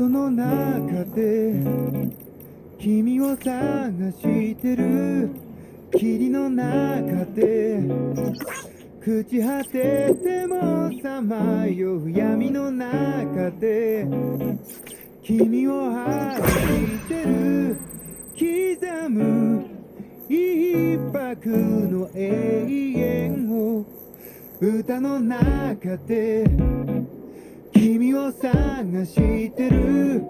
音の中で君を探してる霧の中で朽ち果ててもさまよう闇の中で君を愛してる刻む一拍の永遠を歌の中で君を探してる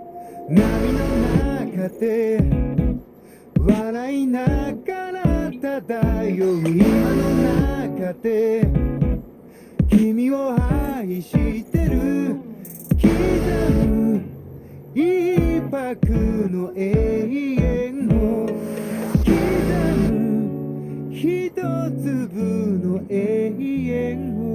波の中で笑いながら漂う今の中で君を愛してる刻む一拍の永遠を刻む一粒の永遠を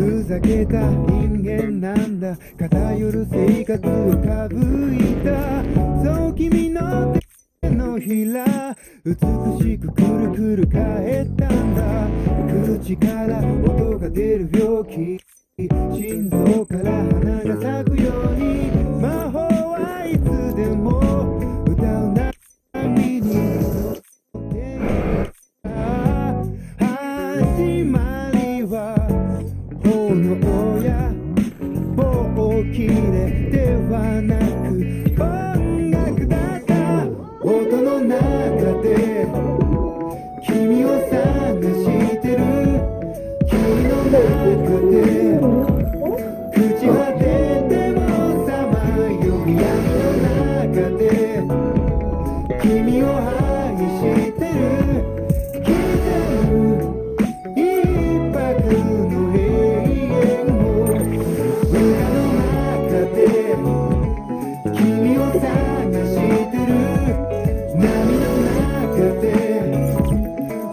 ふざけた人間なんだ偏る生活をかぶいたそう君の手のひら美しくくるくる返ったんだ口から音が出る病気心臓から花が咲くように魔法はいつでも歌う波に始まりは炎や棒切れではなく音楽だった音の中で君を探してる君の中で朽ち果ててもさまよう闇の中で君を愛してる刻む一拍の永遠を歌の中で君を探してる波の中で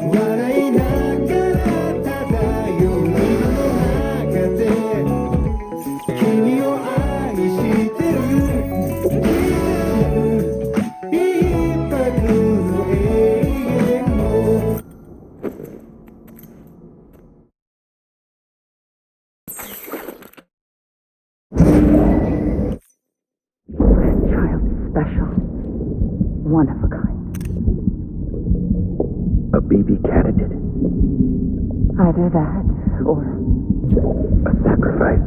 笑いながら漂う今の中で君を愛してる刻む一拍の永遠をChild special. One of a kind. A baby candidate. Either that or A sacrifice.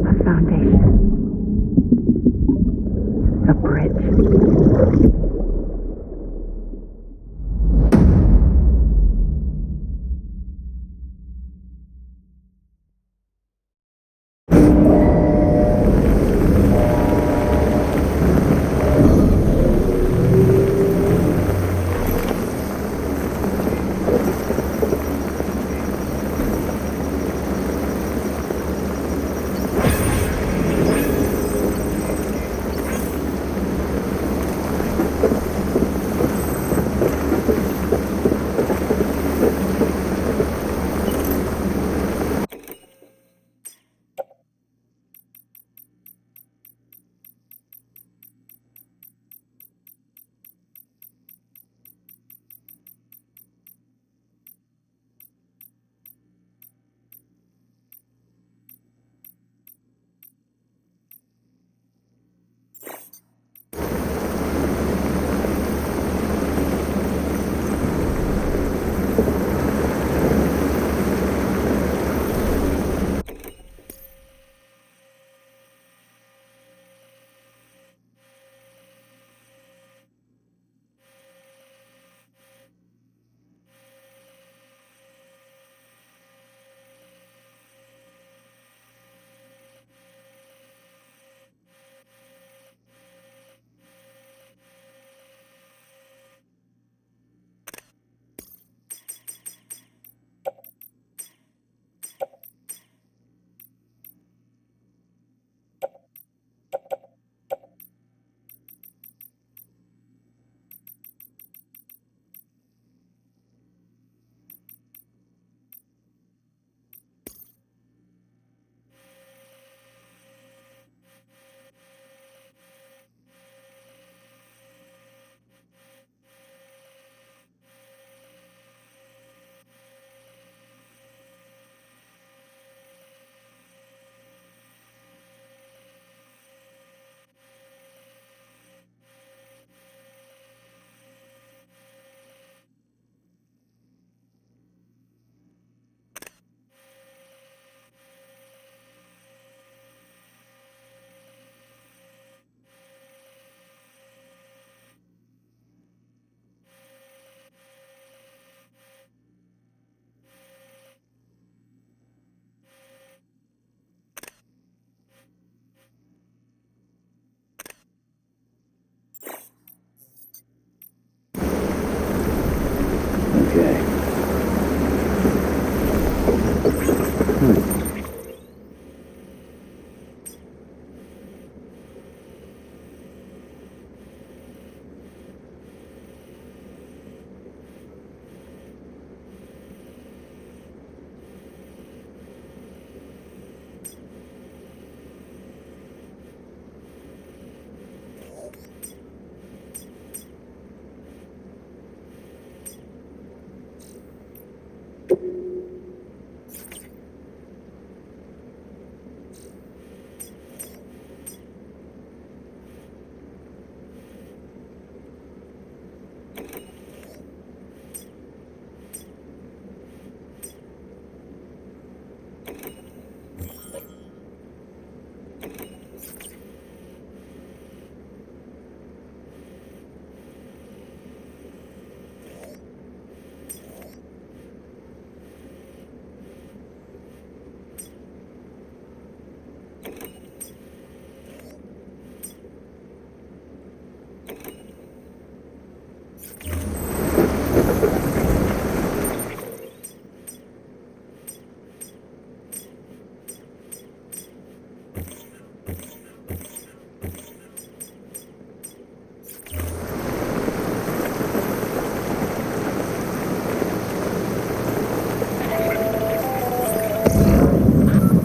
a foundation. A bridge.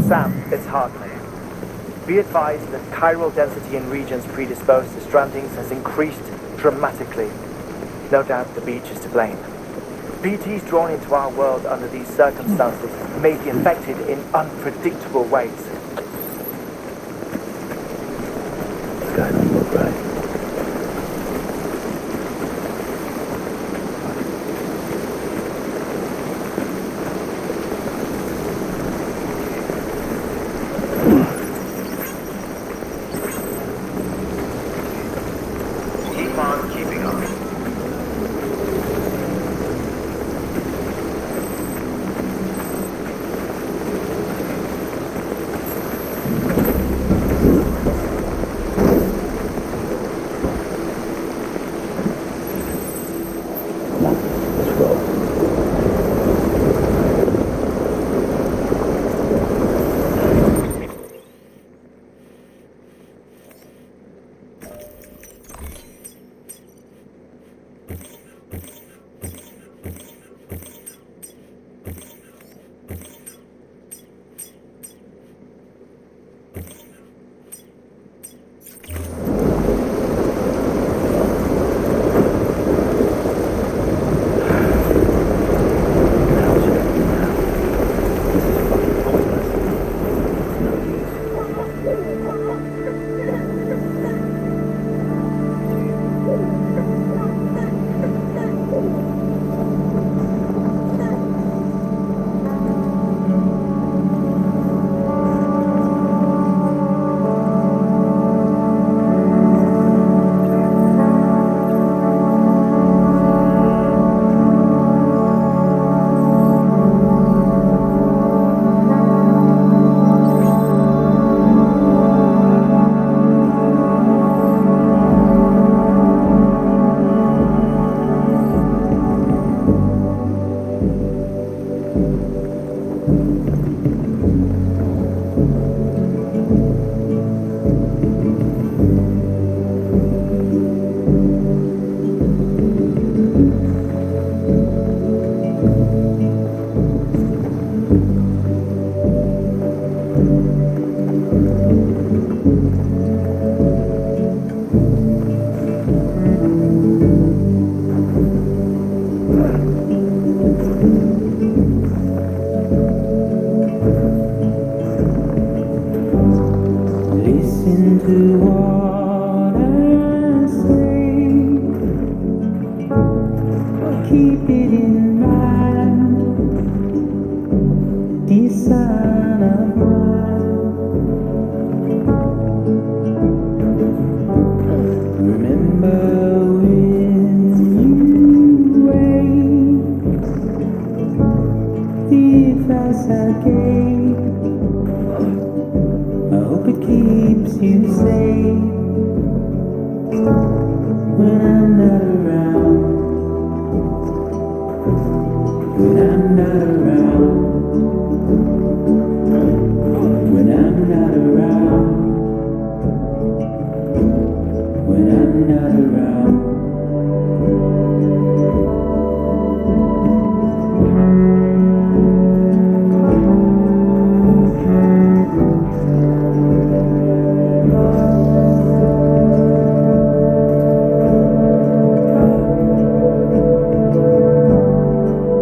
Sam, it's Hartley. Be advised that chiral density in regions predisposed to strandings has increased dramatically. No doubt the beach is to blame. BTs drawn into our world under these circumstances may be affected in unpredictable ways. This guy don't look right. Keep on keeping on. Let's go. How's it ending now? This is fucking pointless. No use. Listen to what I say. Keep it in mind. This sign of mine. Remember when you wait. The advice I gave. I hope it keeps you safe when I'm not around. When I'm not around. When I'm not around. When I'm not around.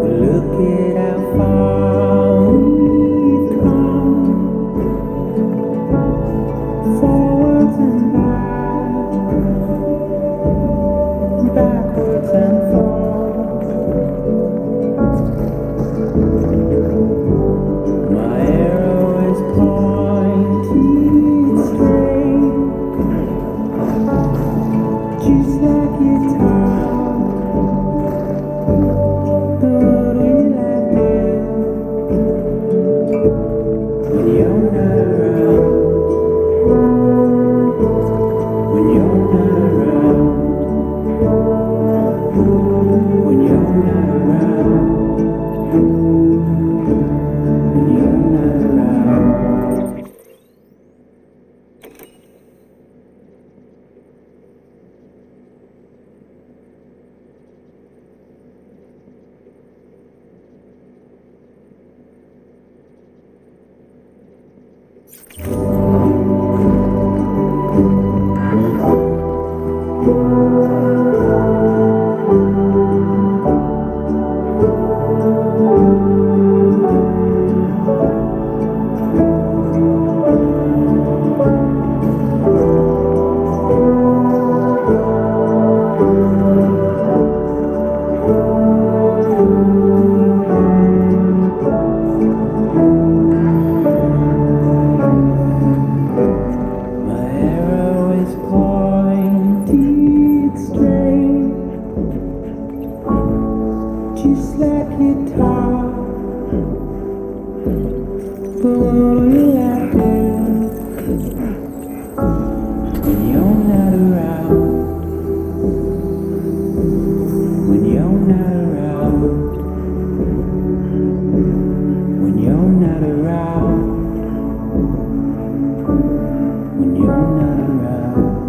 Look at how far we've come, forwards and backwards and forth. My arrow is pointed straight, just like your tongue. But will I do when you're not around? When you're not around? When you're not around? When you're not around? My arrow is pointed straight, just like your top. But what will I do when you're not around? When you're not around? When you're not around? When you're not around?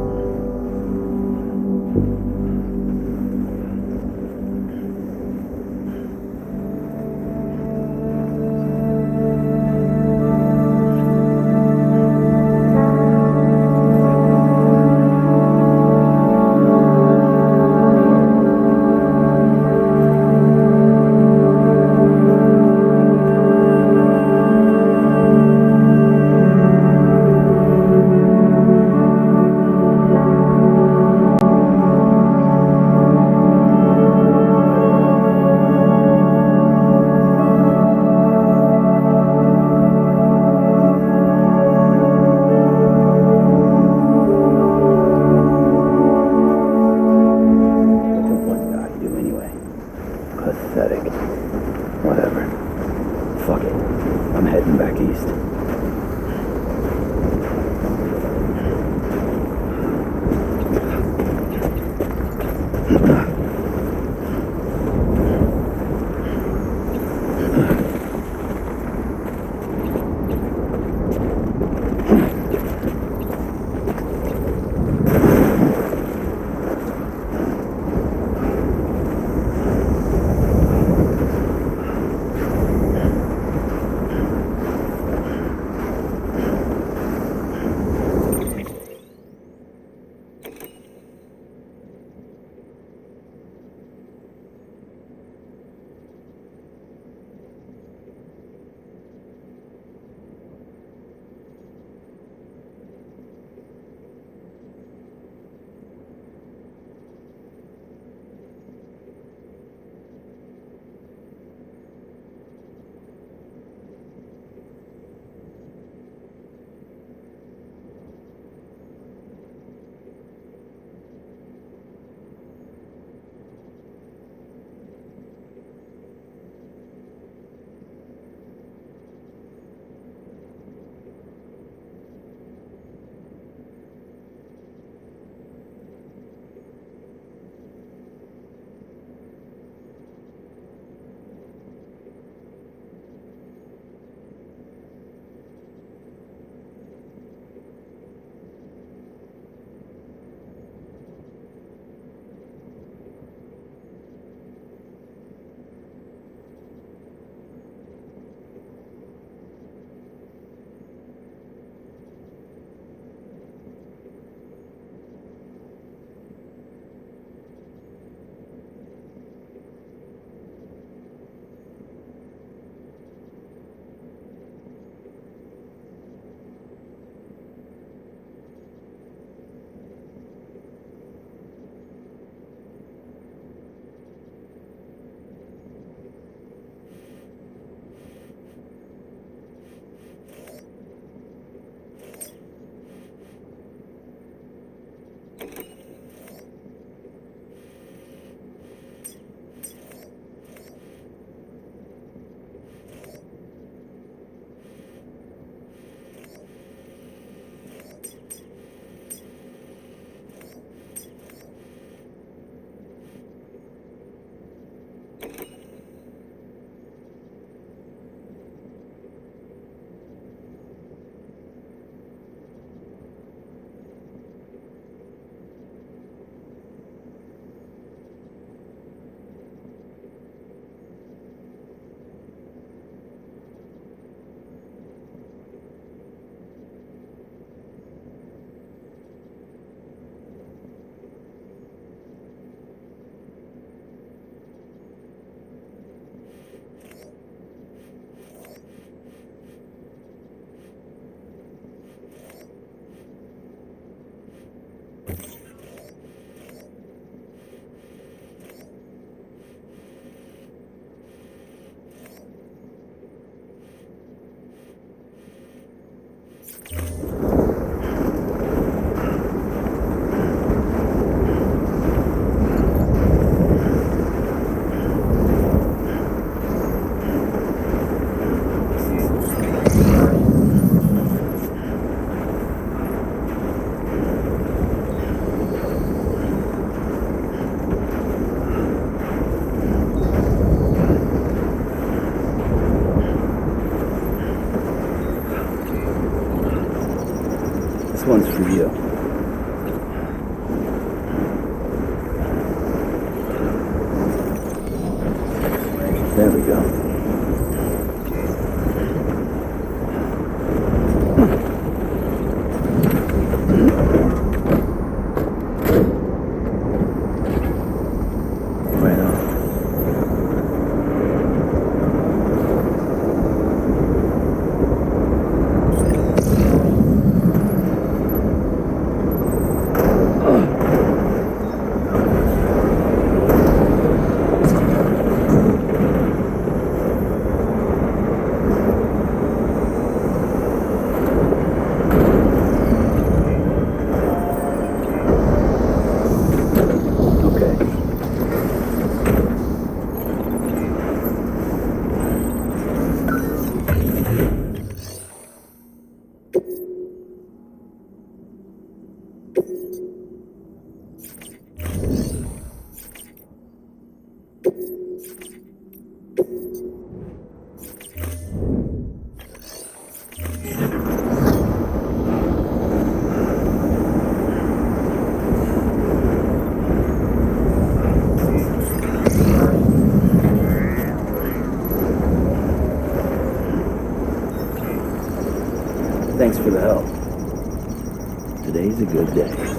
What did I do anyway? Pathetic. Whatever. Fuck it. I'm heading back east. This one's for you. There we go. Right on. Thanks for the help. Today's a good day.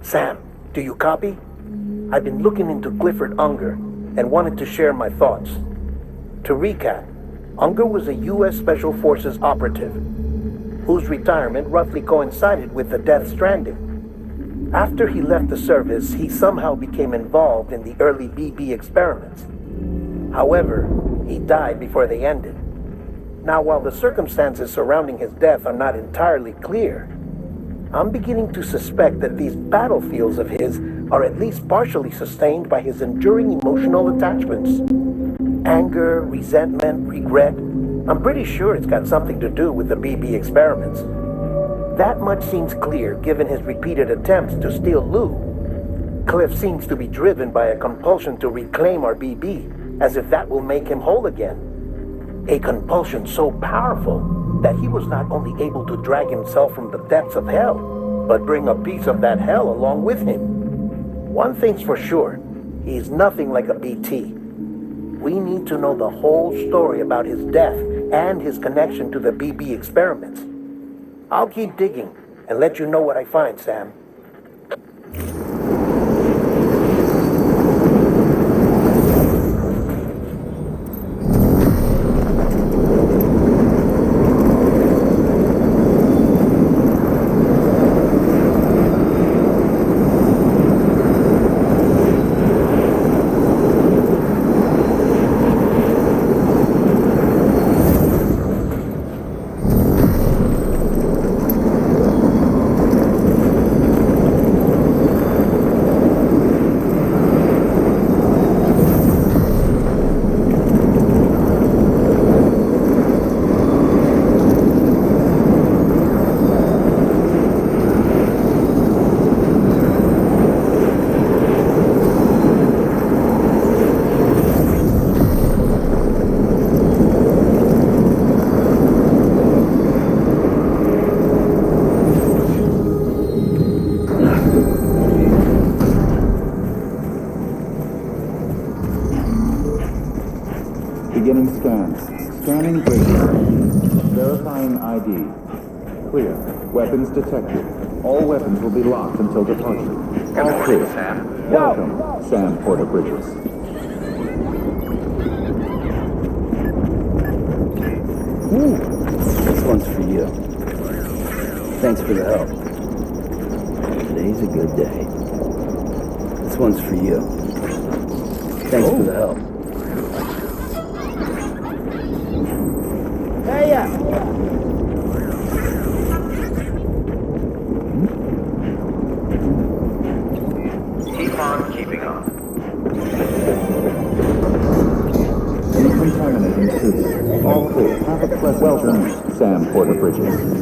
Sam, do you copy? I've been looking into Clifford Unger and wanted to share my thoughts. To recap, Unger was a U.S. Special Forces operative whose retirement roughly coincided with the Death Stranding. After he left the service, he somehow became involved in the early BB experiments. However, he died before they ended. Now, while the circumstances surrounding his death are not entirely clear, I'm beginning to suspect that these battlefields of his are at least partially sustained by his enduring emotional attachments. Anger, resentment, regret. I'm pretty sure it's got something to do with the BB experiments. That much seems clear given his repeated attempts to steal Lou. Cliff seems to be driven by a compulsion to reclaim our BB, as if that will make him whole again. A compulsion so powerful that he was not only able to drag himself from the depths of hell, but bring a piece of that hell along with him. One thing's for sure, he's nothing like a BT. We need to know the whole story about his death and his connection to the BB experiments. I'll keep digging and let you know what I find, Sam. Beginning scan. Scanning bridge. Verifying ID. Clear. Weapons detected. All weapons will be locked until departure. All clear. Sam. Welcome, Sam Porter Bridges. This one's for you. Thanks for the help. Today's a good day. This one's for you. Thanks for the help. Hey, Keep on keeping on. Decontaminating suits. All clear. Have a pleasant welcome, Sam Porter Bridges.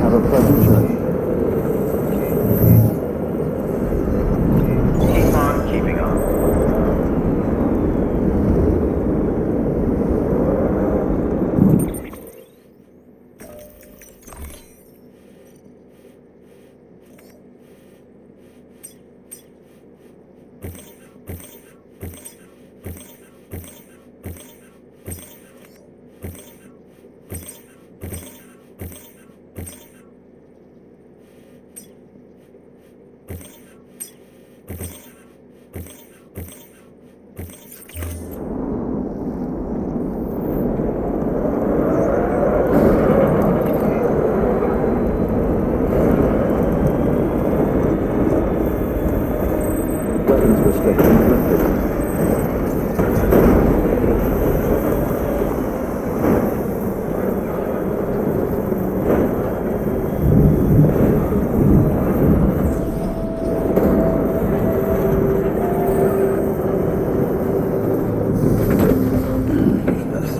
Have a pleasant journey. Keep on keeping on. Weapons restrictions lifted.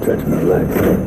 Stretch my legs.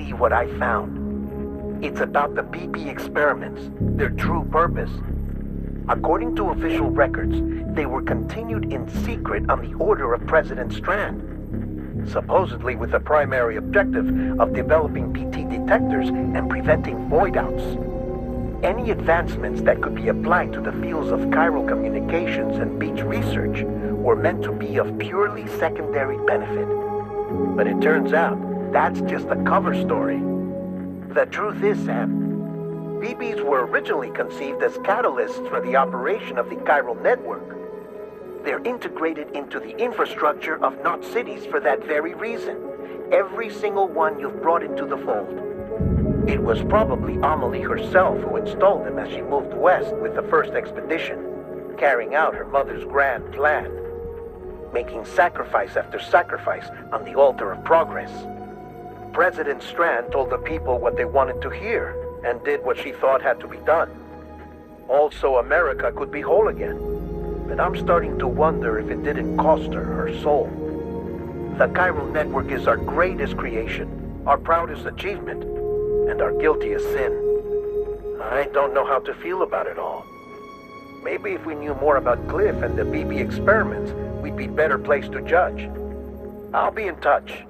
believe what I found. It's about the BP experiments, their true purpose. According to official records, they were continued in secret on the order of President Strand, supposedly with the primary objective of developing BT detectors and preventing void-outs. Any advancements that could be applied to the fields of chiral communications and beach research were meant to be of purely secondary benefit. But it turns out, that's just a cover story. The truth is, Sam, BBs were originally conceived as catalysts for the operation of the chiral network. They're integrated into the infrastructure of Knot cities for that very reason. Every single one you've brought into the fold. It was probably Amelie herself who installed them as she moved west with the first expedition, carrying out her mother's grand plan, making sacrifice after sacrifice on the altar of progress. President Strand told the people what they wanted to hear and did what she thought had to be done. Also, America could be whole again. But I'm starting to wonder if it didn't cost her her soul. The chiral network is our greatest creation, our proudest achievement, and our guiltiest sin. I don't know how to feel about it all. Maybe if we knew more about Cliff and the BB experiments, we'd be better placed to judge. I'll be in touch.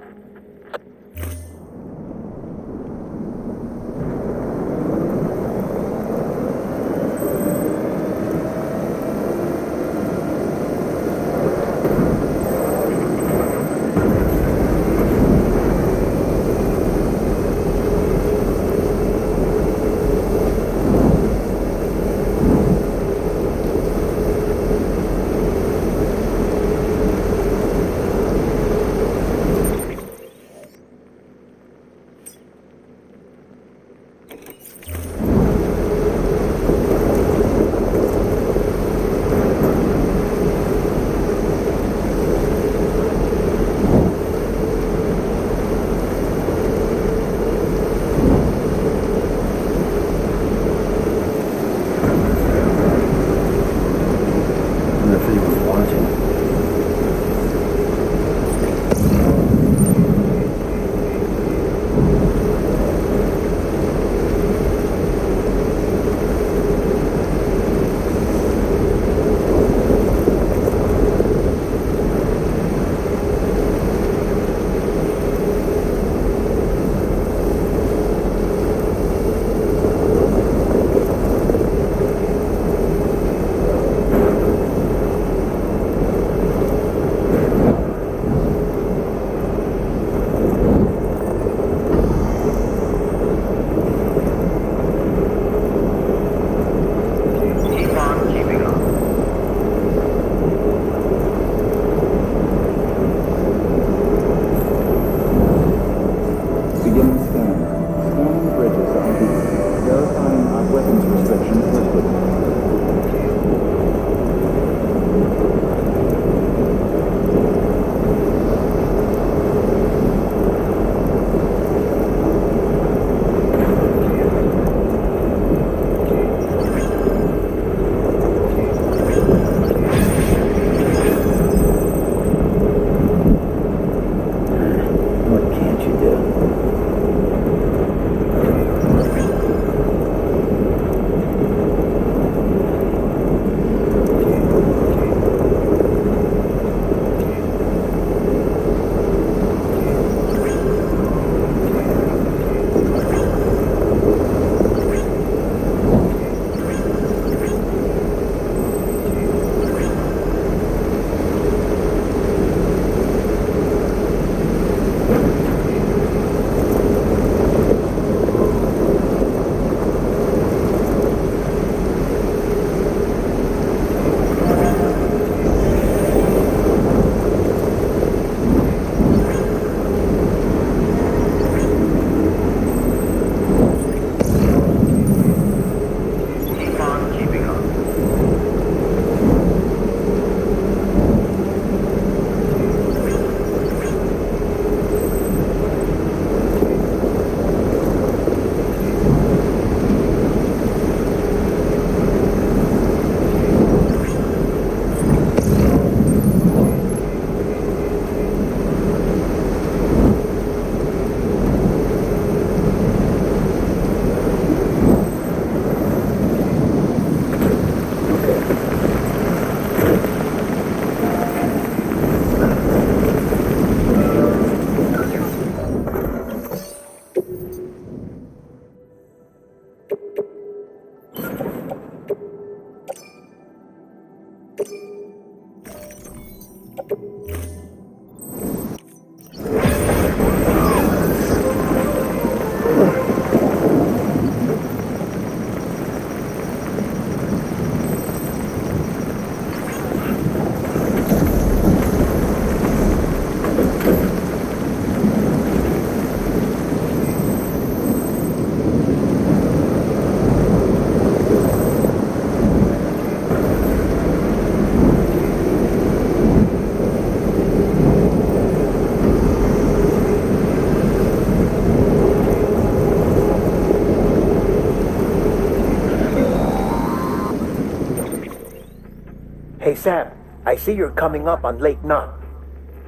Hey Sam, I see you're coming up on Lake Knot.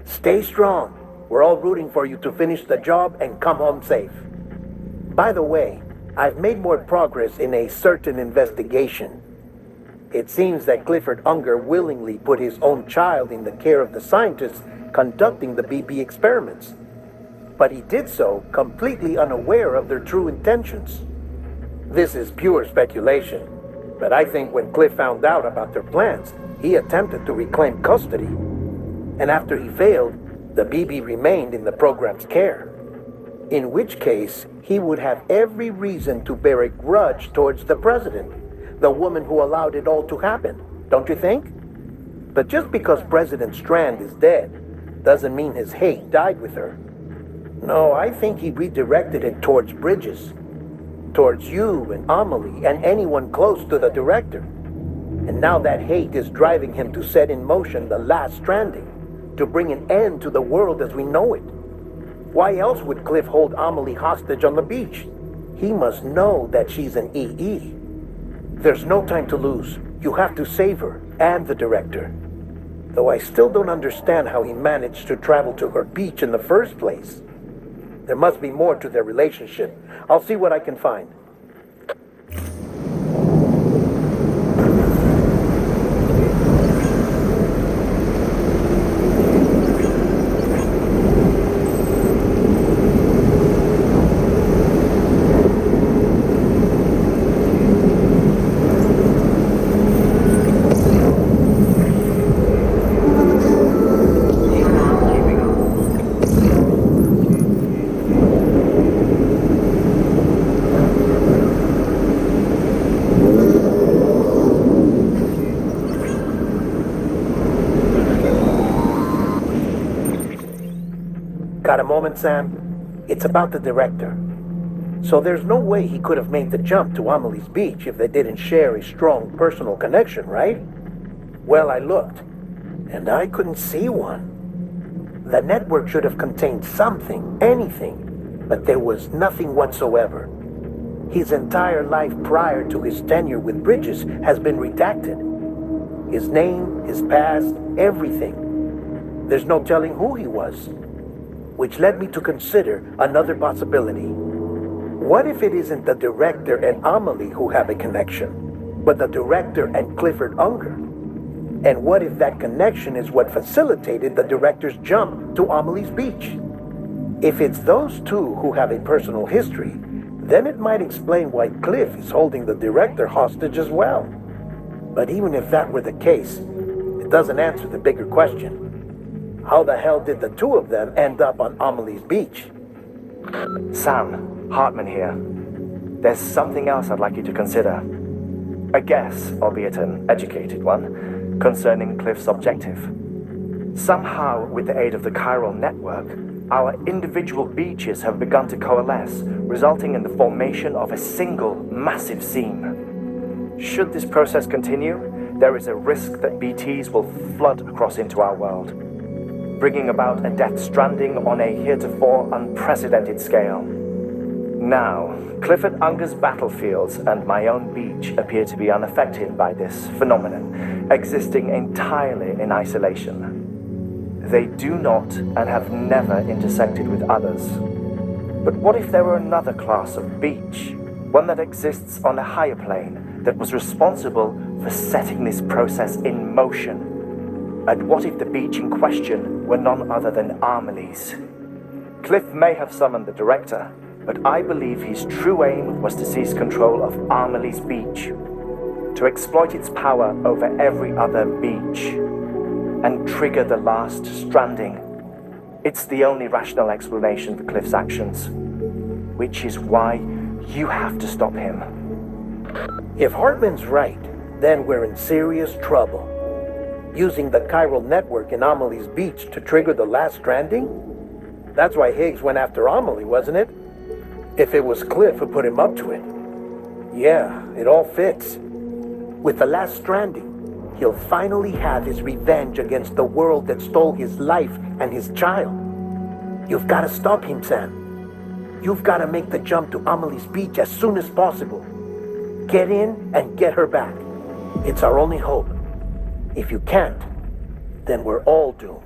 Stay strong. We're all rooting for you to finish the job and come home safe. By the way, I've made more progress in a certain investigation. It seems that Clifford Unger willingly put his own child in the care of the scientists conducting the BP experiments. But he did so completely unaware of their true intentions. This is pure speculation, but I think when Cliff found out about their plans, he attempted to reclaim custody. And after he failed, the BB remained in the program's care. In which case, he would have every reason to bear a grudge towards the president, the woman who allowed it all to happen, don't you think? But just because President Strand is dead, doesn't mean his hate died with her. No, I think he redirected it towards Bridges. Towards you and Amelie and anyone close to the director. And now that hate is driving him to set in motion the last stranding, to bring an end to the world as we know it. Why else would Cliff hold Amelie hostage on the beach? He must know that she's an EE. There's no time to lose. You have to save her and the director. Though I still don't understand how he managed to travel to her beach in the first place. There must be more to their relationship. I'll see what I can find. Got a moment, Sam? It's about the director. So there's no way he could have made the jump to Amelie's beach if they didn't share a strong personal connection, right? Well, I looked, and I couldn't see one. The network should have contained something, anything, but there was nothing whatsoever. His entire life prior to his tenure with Bridges has been redacted. His name, his past, everything. There's no telling who he was. Which led me to consider another possibility. What if it isn't the director and Amelie who have a connection, but the director and Clifford Unger? And what if that connection is what facilitated the director's jump to Amelie's beach? If it's those two who have a personal history, then it might explain why Cliff is holding the director hostage as well. But even if that were the case, it doesn't answer the bigger question. How the hell did the two of them end up on Amelie's beach? Sam, Hartman here. There's something else I'd like you to consider. A guess, albeit an educated one, concerning Cliff's objective. Somehow, with the aid of the chiral network, our individual beaches have begun to coalesce, resulting in the formation of a single massive seam. Should this process continue, there is a risk that BTs will flood across into our world, bringing about a death stranding on a heretofore unprecedented scale. Now, Clifford Unger's battlefields and my own beach appear to be unaffected by this phenomenon, existing entirely in isolation. They do not and have never intersected with others. But what if there were another class of beach, one that exists on a higher plane, that was responsible for setting this process in motion? And what if the beach in question were none other than Amelie's? Cliff may have summoned the director, but I believe his true aim was to seize control of Amelie's beach, to exploit its power over every other beach, and trigger the last stranding. It's the only rational explanation for Cliff's actions, which is why you have to stop him. If Hartman's right, then we're in serious trouble. Using the chiral network in Amelie's beach to trigger the last stranding? That's why Higgs went after Amelie, wasn't it? If it was Cliff who put him up to it. Yeah, it all fits. With the last stranding, he'll finally have his revenge against the world that stole his life and his child. You've got to stop him, Sam. You've got to make the jump to Amelie's beach as soon as possible. Get in and get her back. It's our only hope. If you can't, then we're all doomed.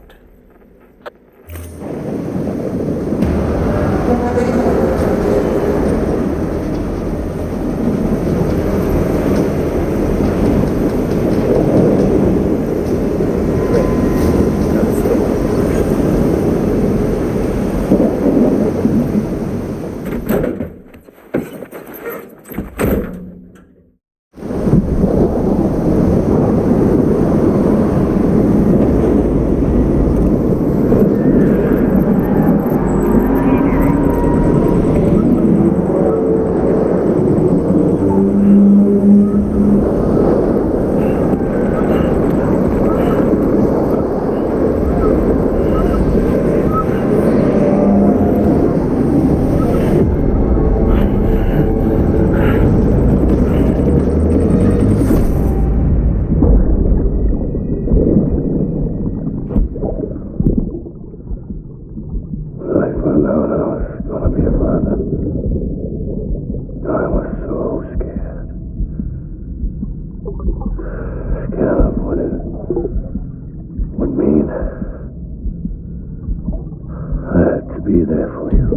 Be there for you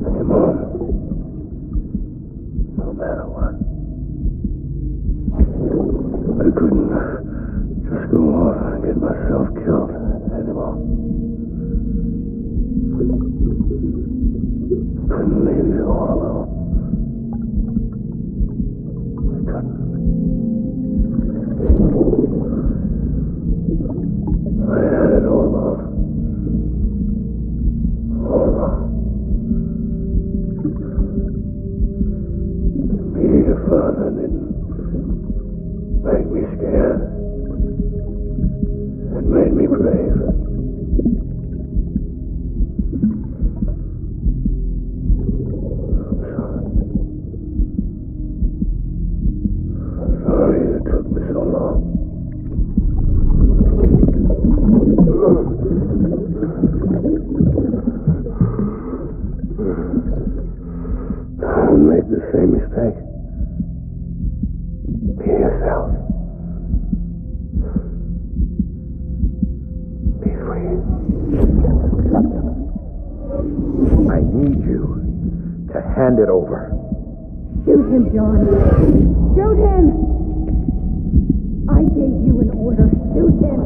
and your mom, no matter what. I couldn't just go off and get myself killed anymore. Couldn't leave you all alone. I couldn't. I had it all wrong. All wrong. Being a father didn't make me scared. It made me brave. I'm sorry. I'm sorry it took me so long. Don't make the same mistake. Be yourself. Be free. I need you to hand it over. Shoot him, John. Shoot him! I gave you an order. Shoot him!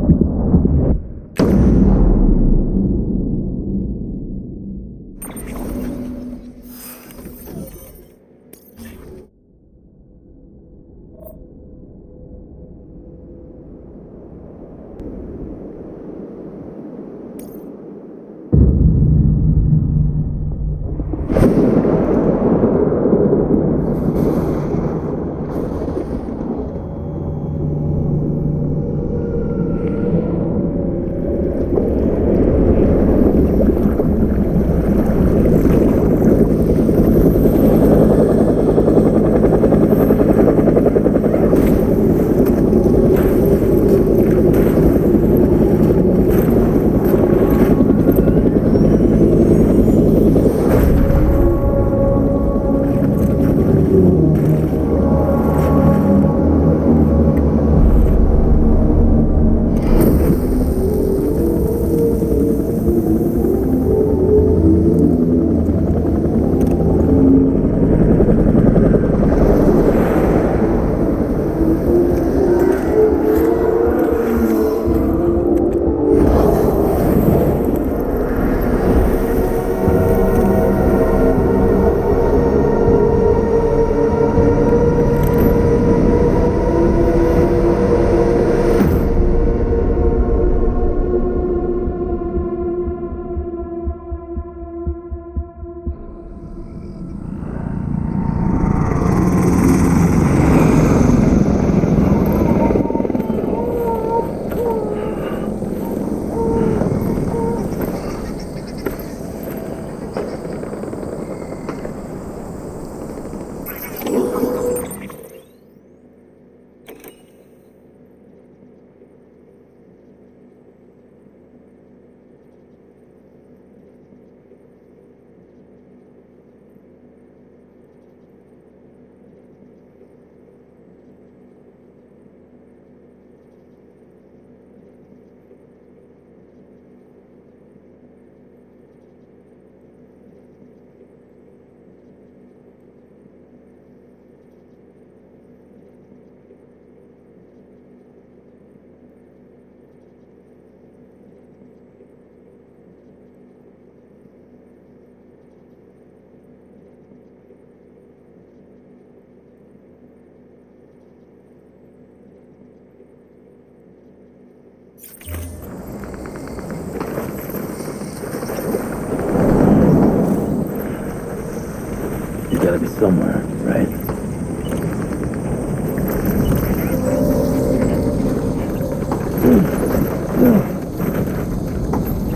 gotta be somewhere, right?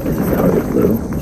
Is this target blue?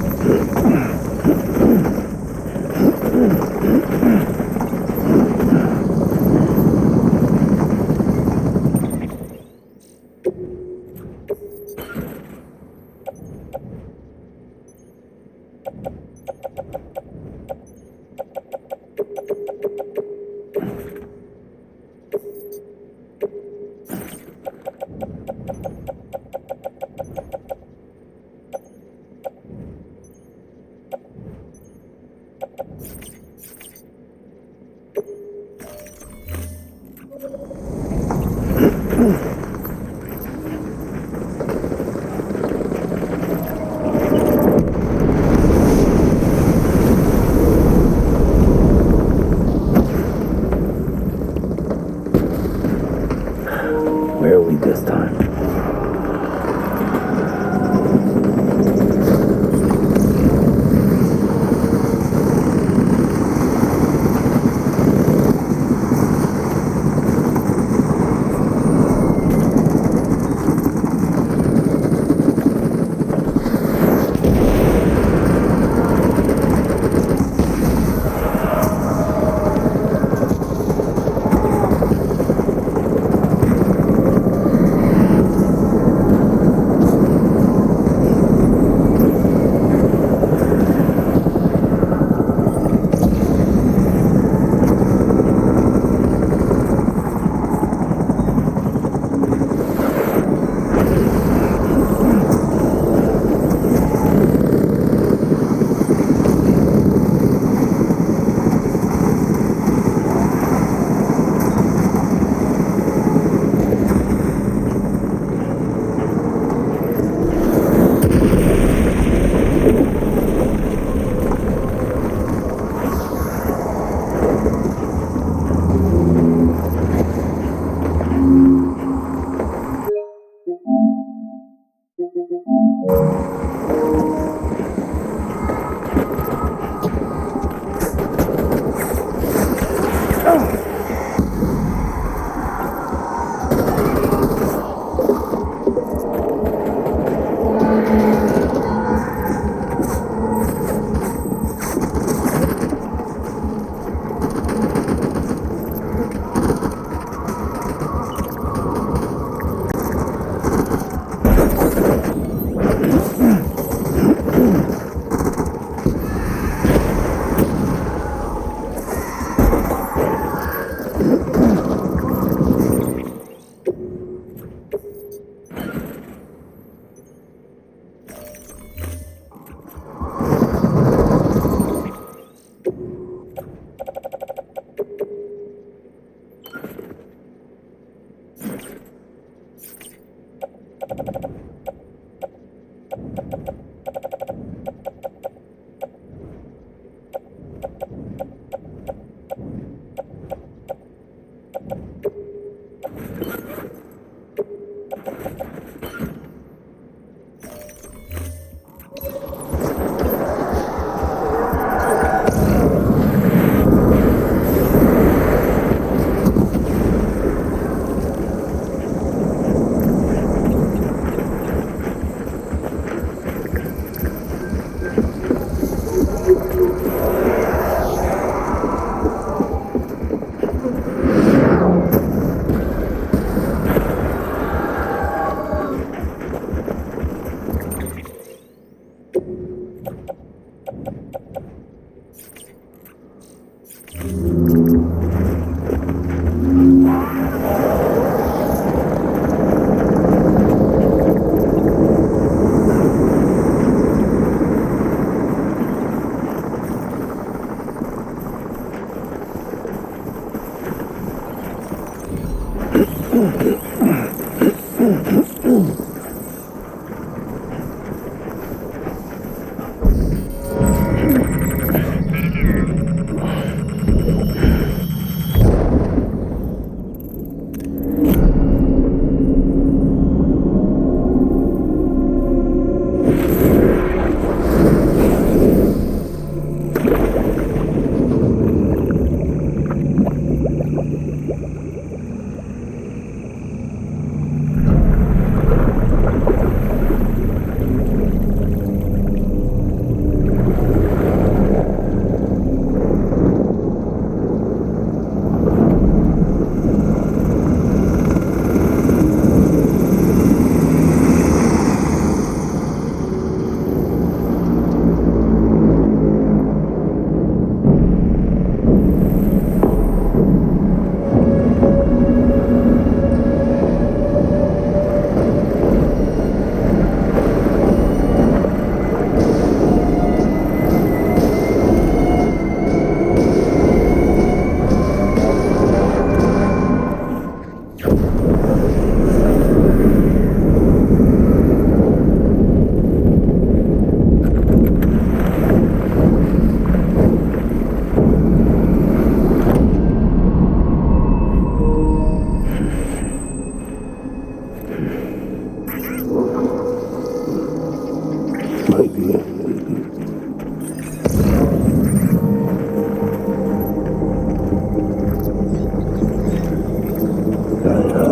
Where are we this time?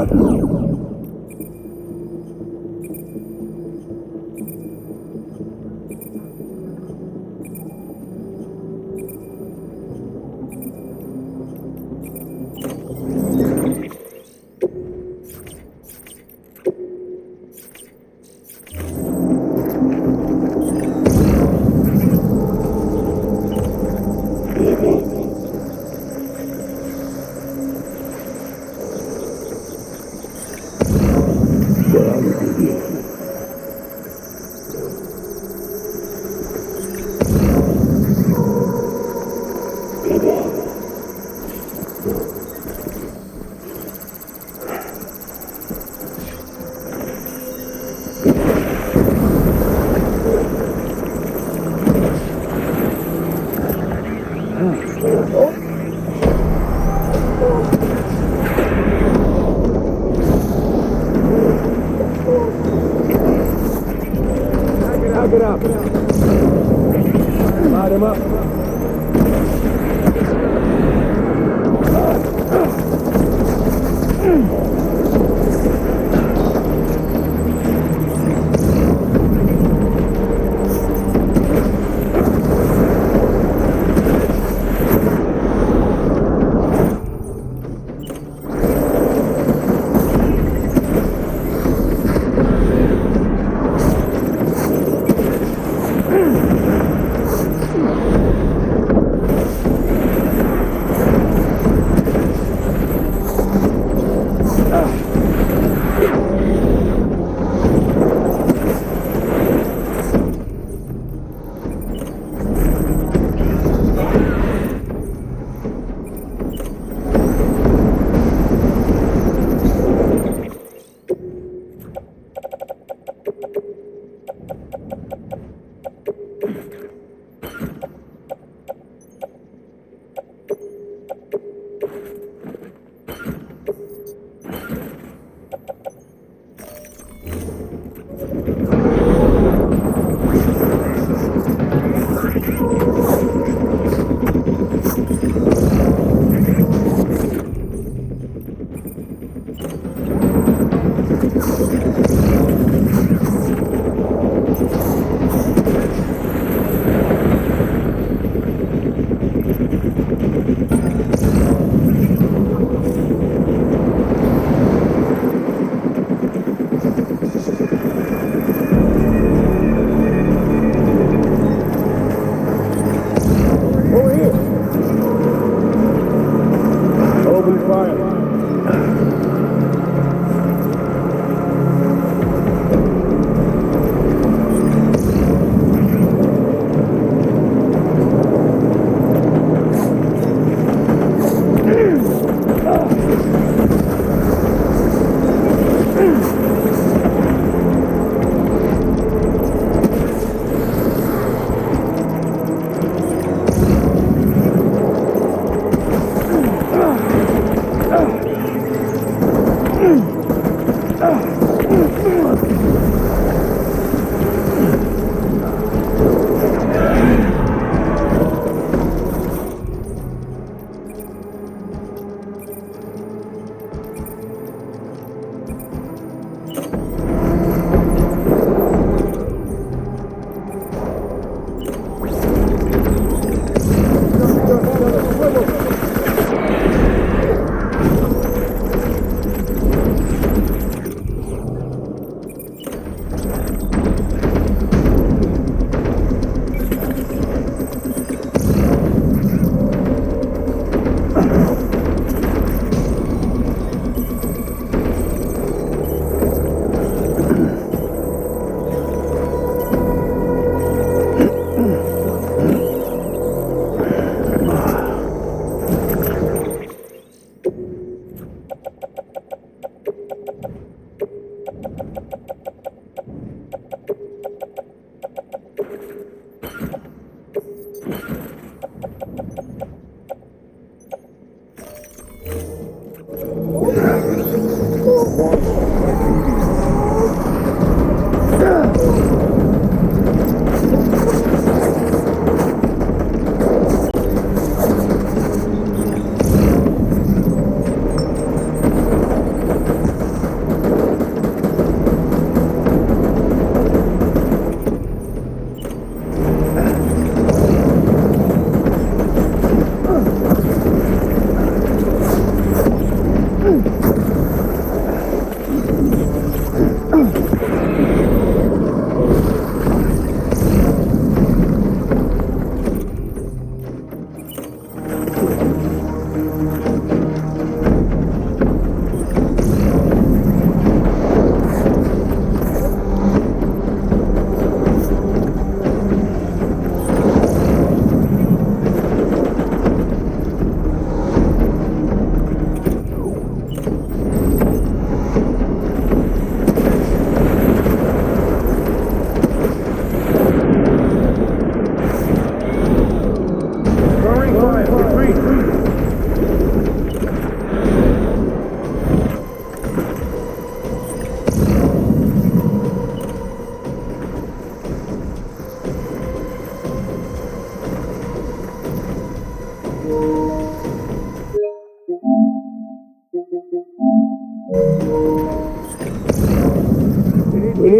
Back it up. Light him up.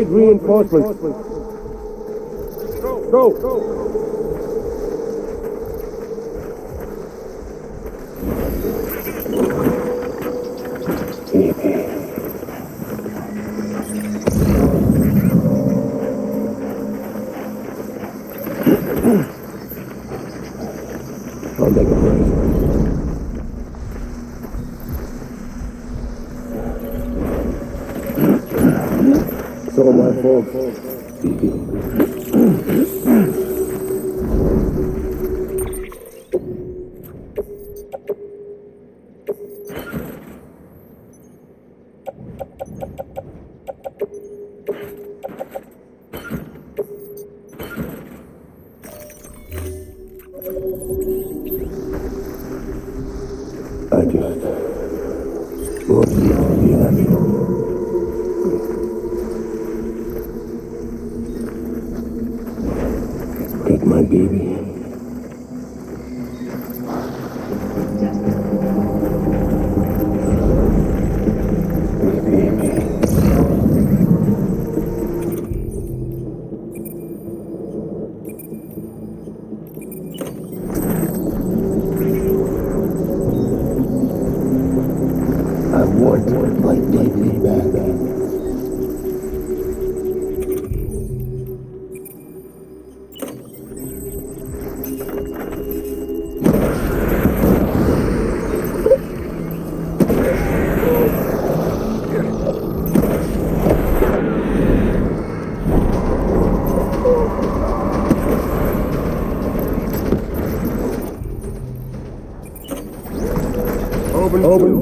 reinforcements. Go! I'll take a break. It's all my fault. I just want you to be happy. Get my baby. I want my baby back. Open.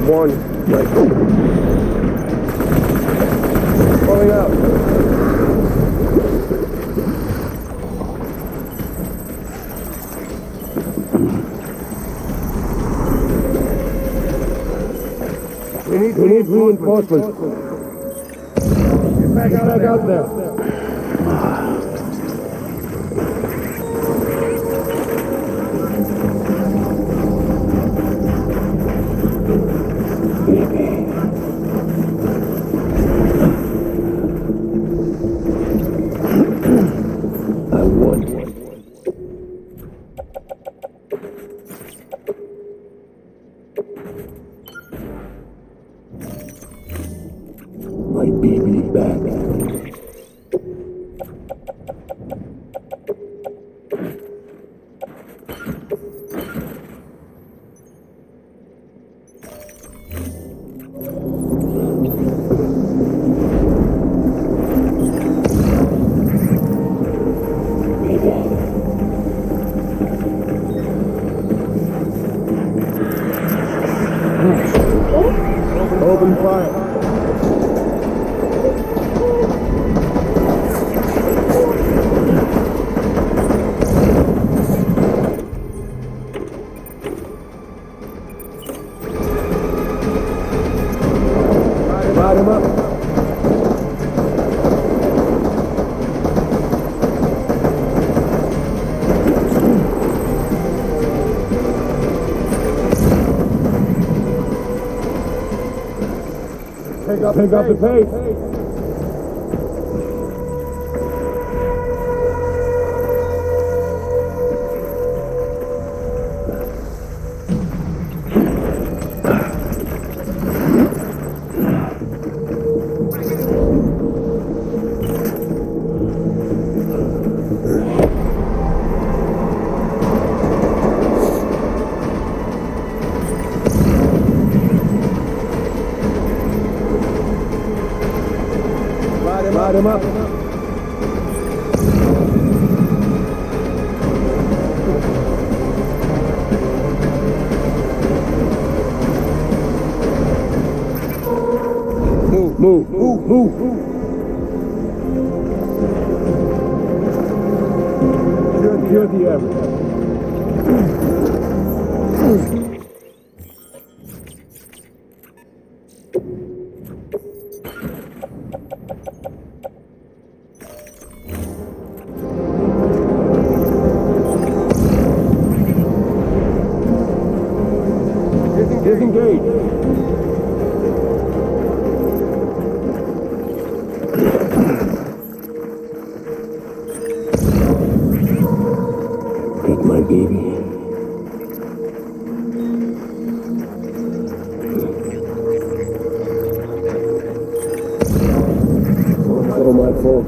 One. Pulling up. We need reinforcements. Get back out there. I want my baby back. Open fire. Light him up. Pick up the pace. Light him up. Move. Secure the area. Disengage. Take my baby. Oh, my fault.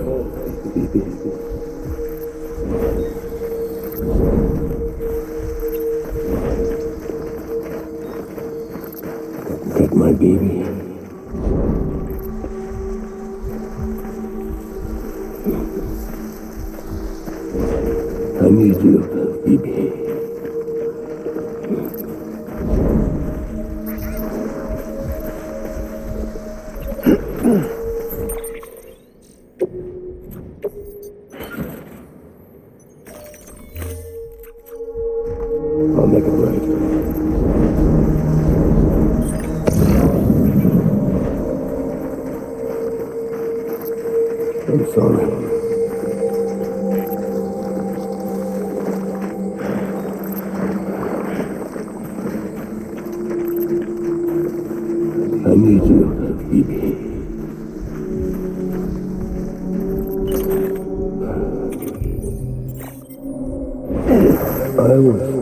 Baby. Take my baby. I need you, baby. I'll make it right. I'm sorry. I need you, baby. I was.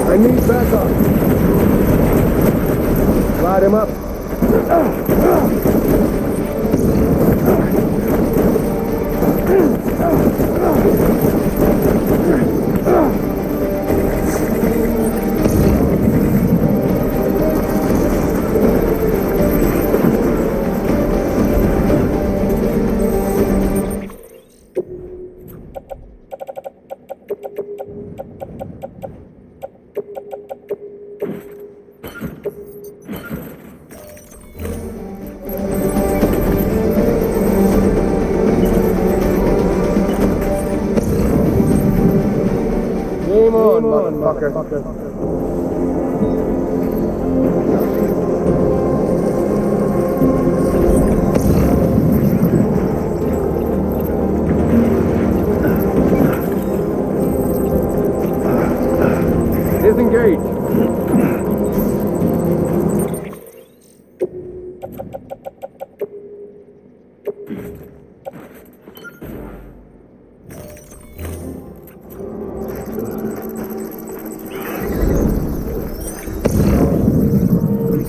I need backup. Light him up. Game on, motherfucker. Disengage.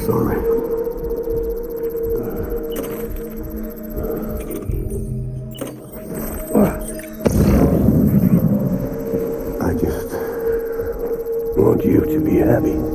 sorry. I just want you to be happy.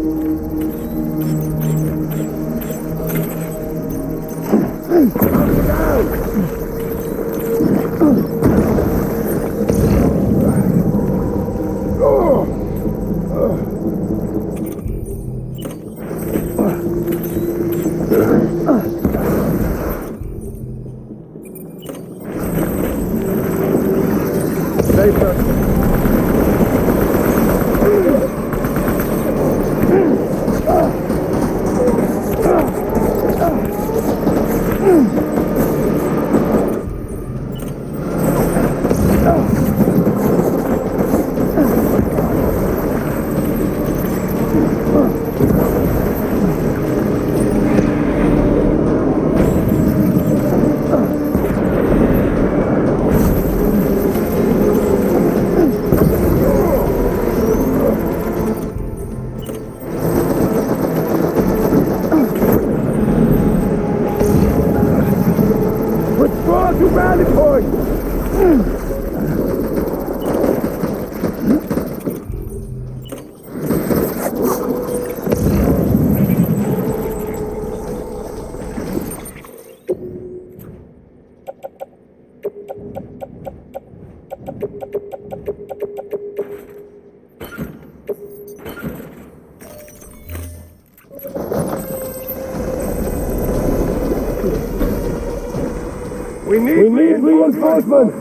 We need reinforcements!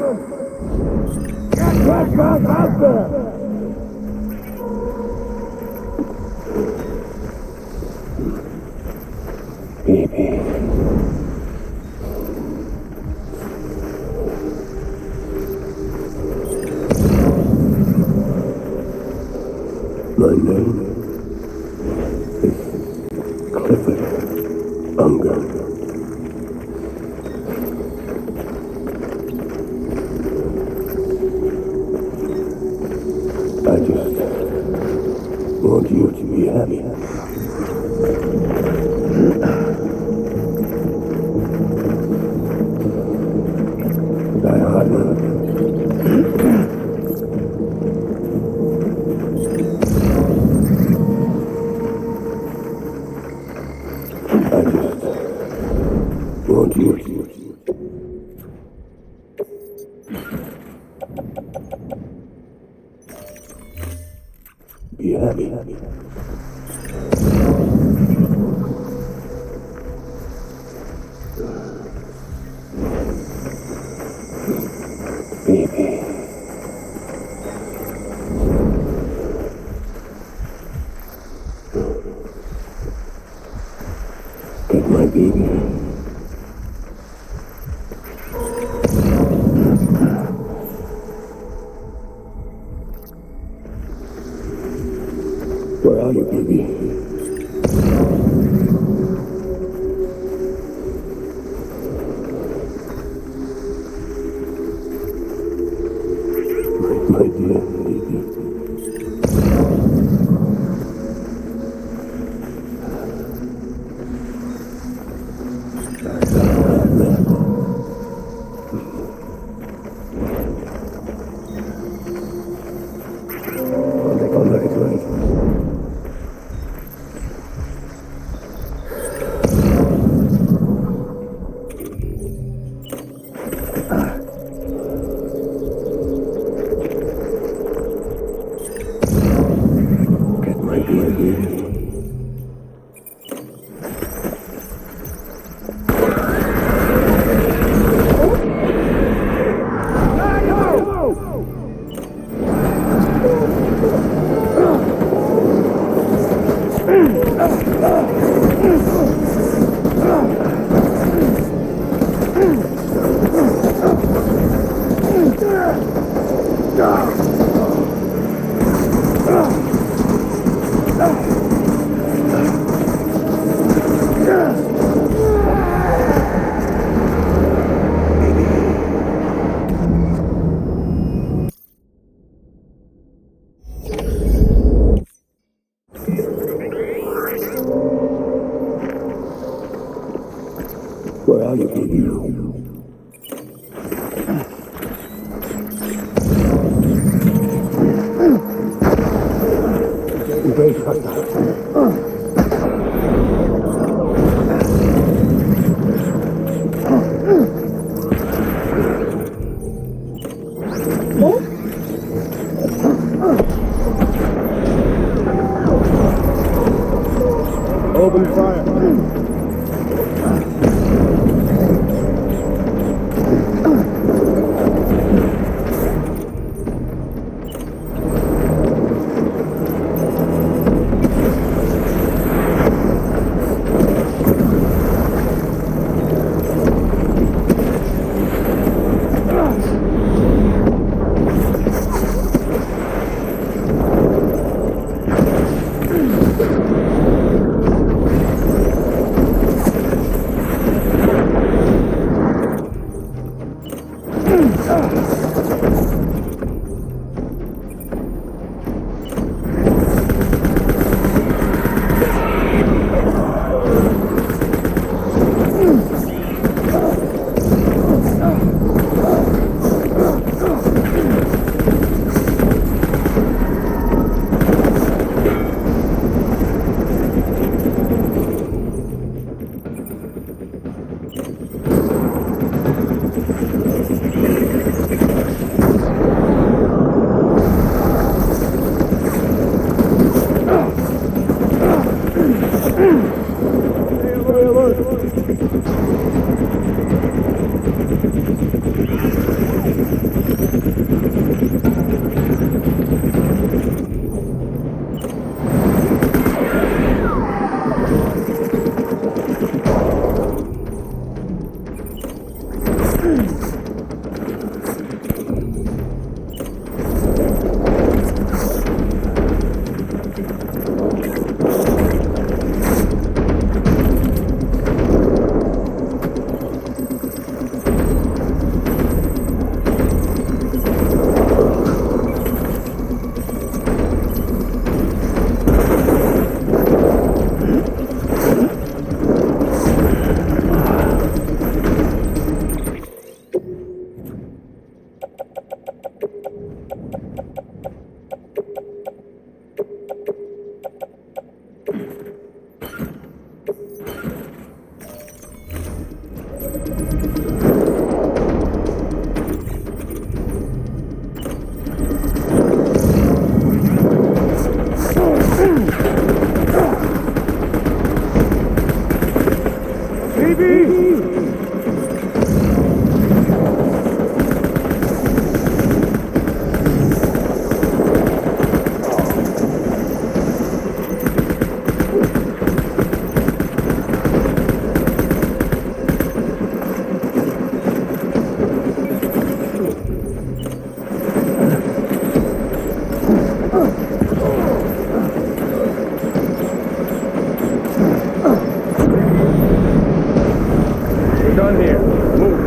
Get back out there! Baby. My name is Clifford Unger. I just want you to be happy. Die hard, man. I just want you to be happy. Baby. Get my baby. Where are you, baby? My dear baby. Where are you, baby? Engage hostile. Open fire. Done here. Move.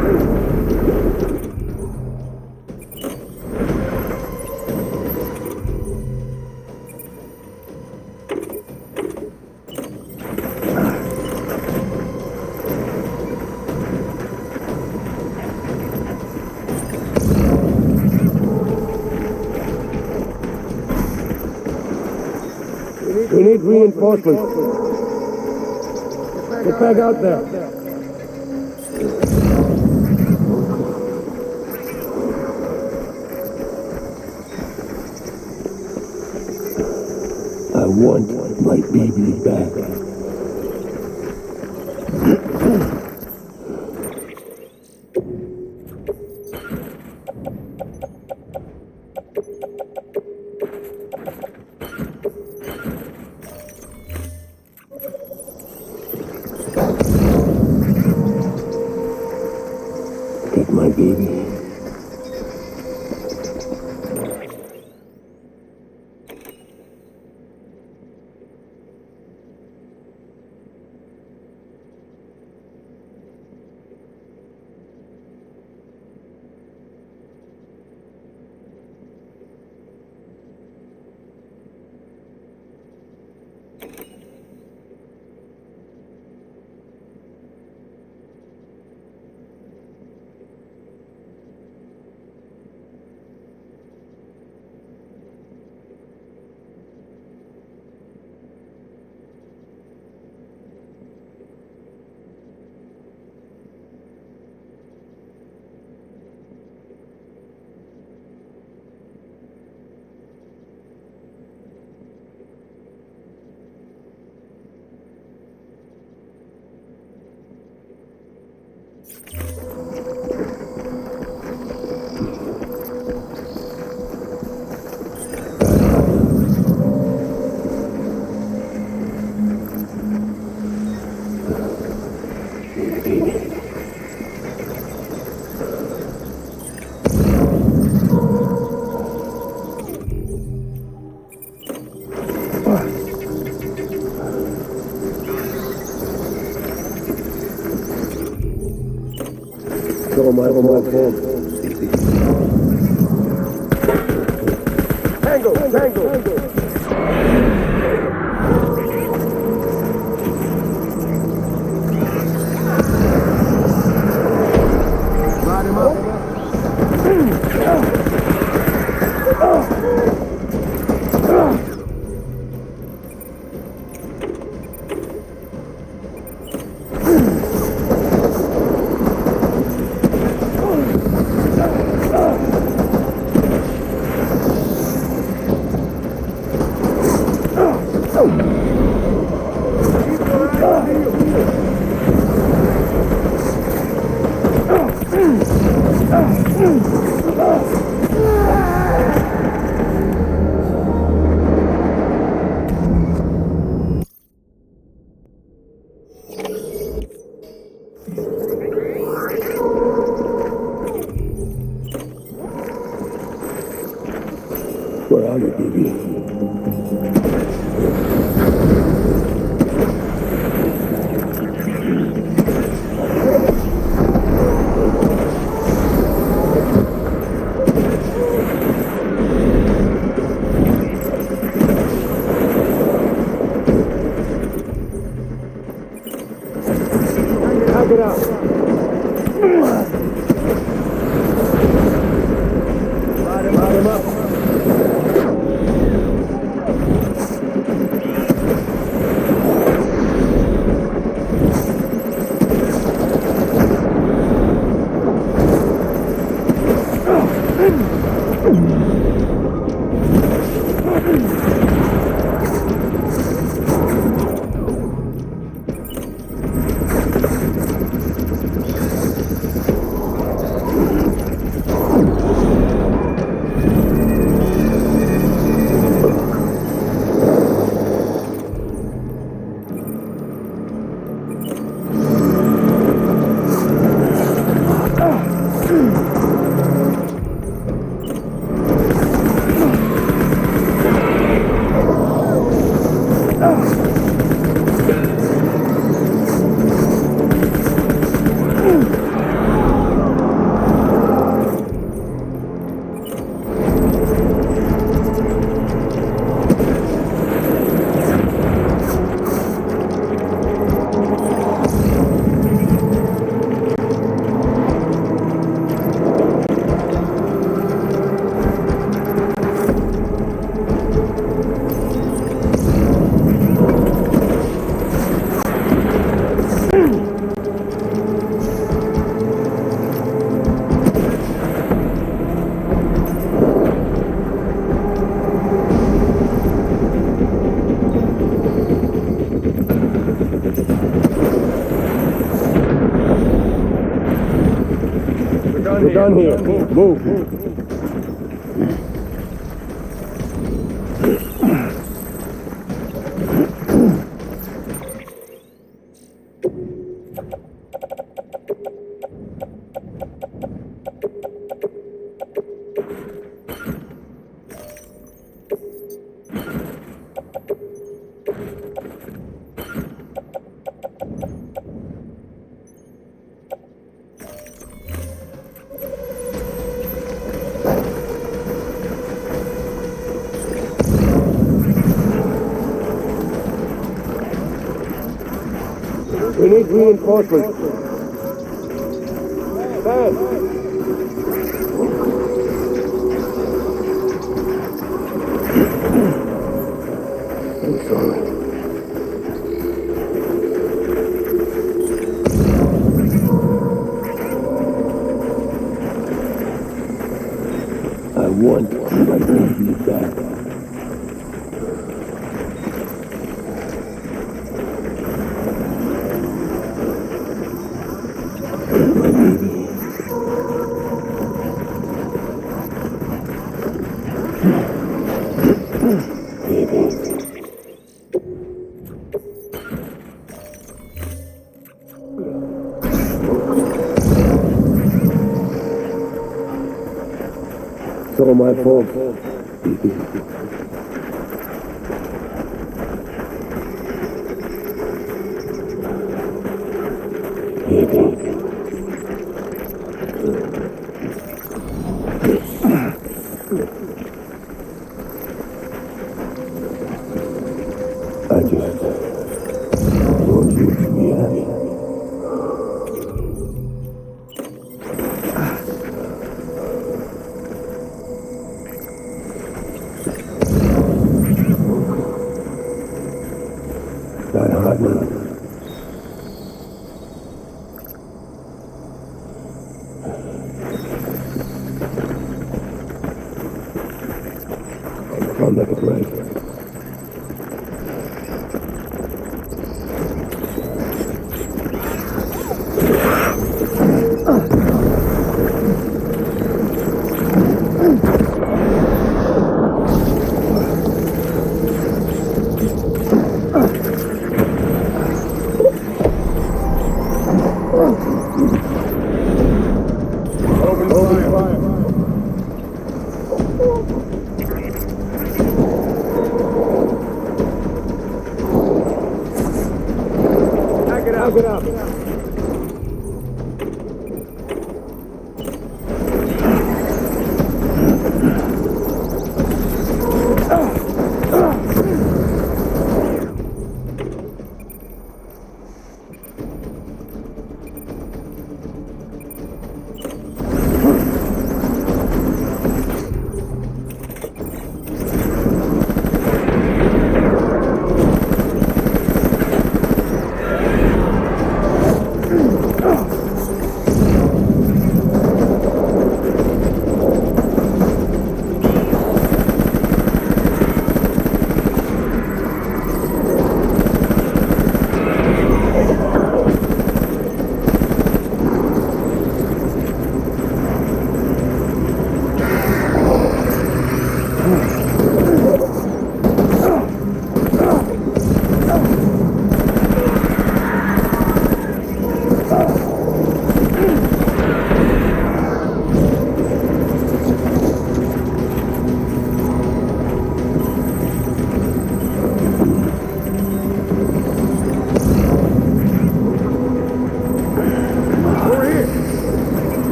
We need reinforcements. Get back out there. I want my baby back. Take my baby. baby. Go my phone. Tango. Where are you, baby? Knock it out. Light him up. We're done here. Move. We need reinforcements. Fast. I'm sorry. I want my baby back. It's all my fault. I just want you to be happy. I'll make it right. Get up.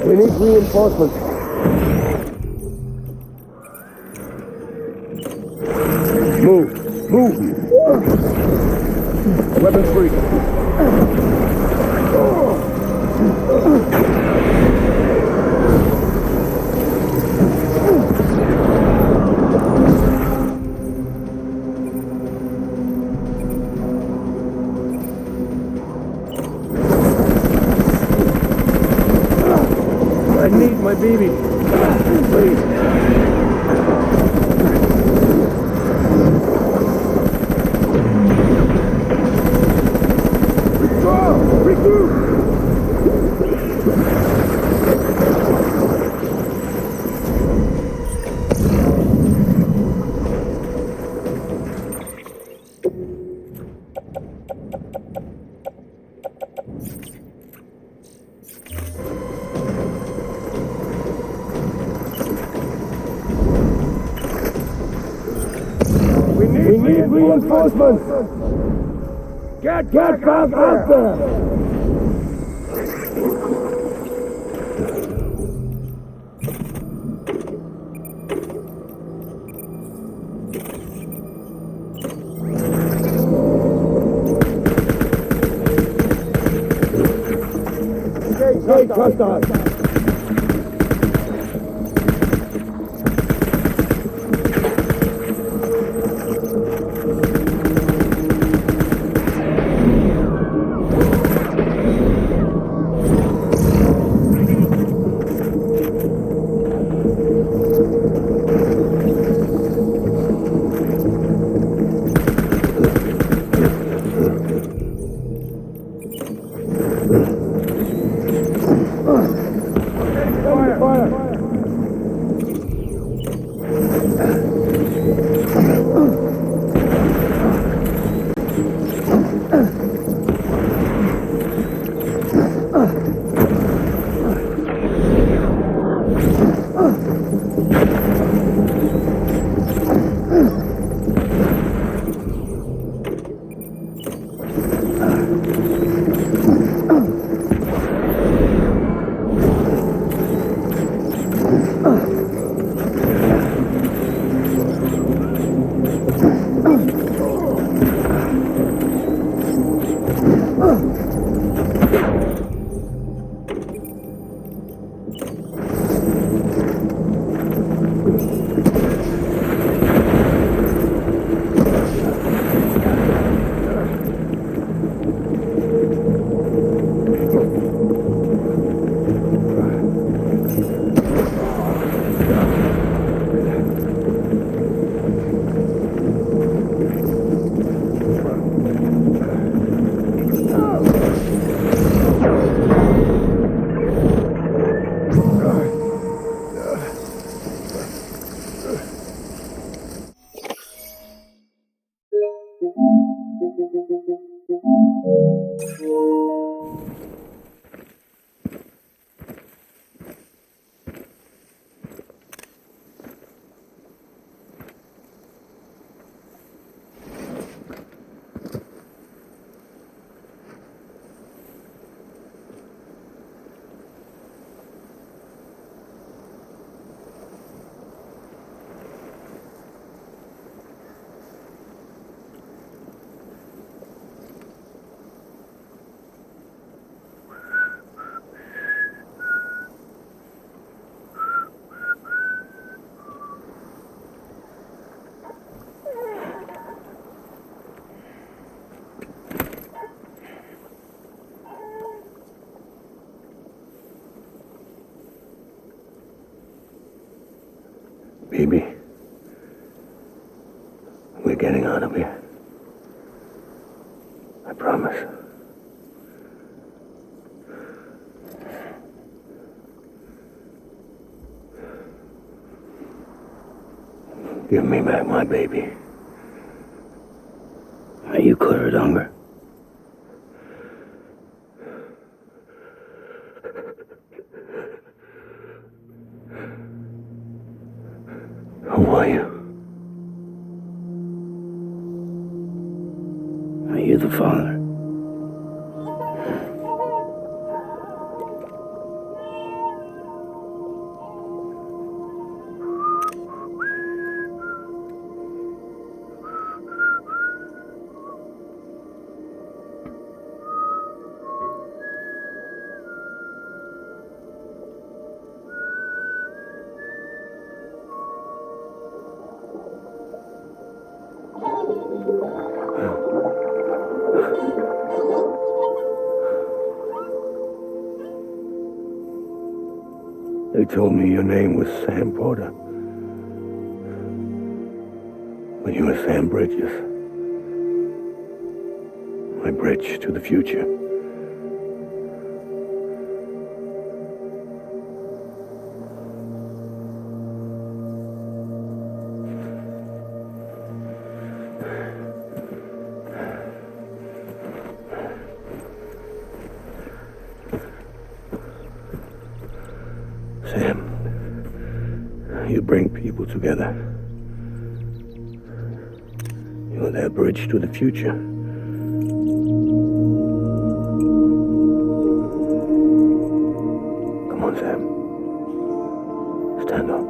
We need reinforcements. Move. Weapons free. I need my baby. Please. reinforcements! Get back out there! Hey, trust us! Baby, we're getting out of here. I promise. Give me back my baby. Are you cleared, Unger? Who are you? Are you the father? They told me your name was Sam Porter. But you were Sam Bridges. My bridge to the future. Sam, you bring people together. You're their bridge to the future. Come on, Sam. Stand up.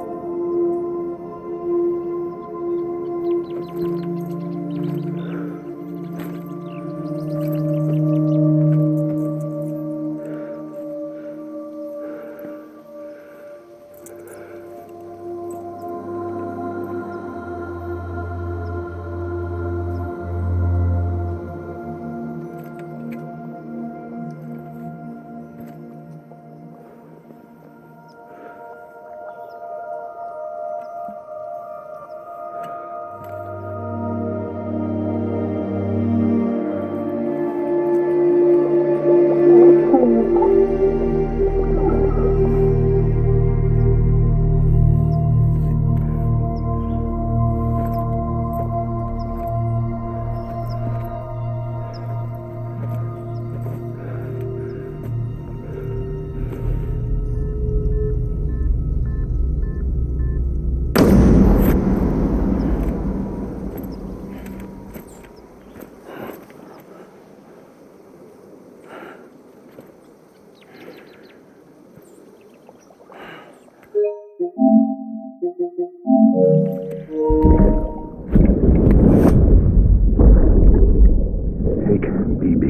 Take BB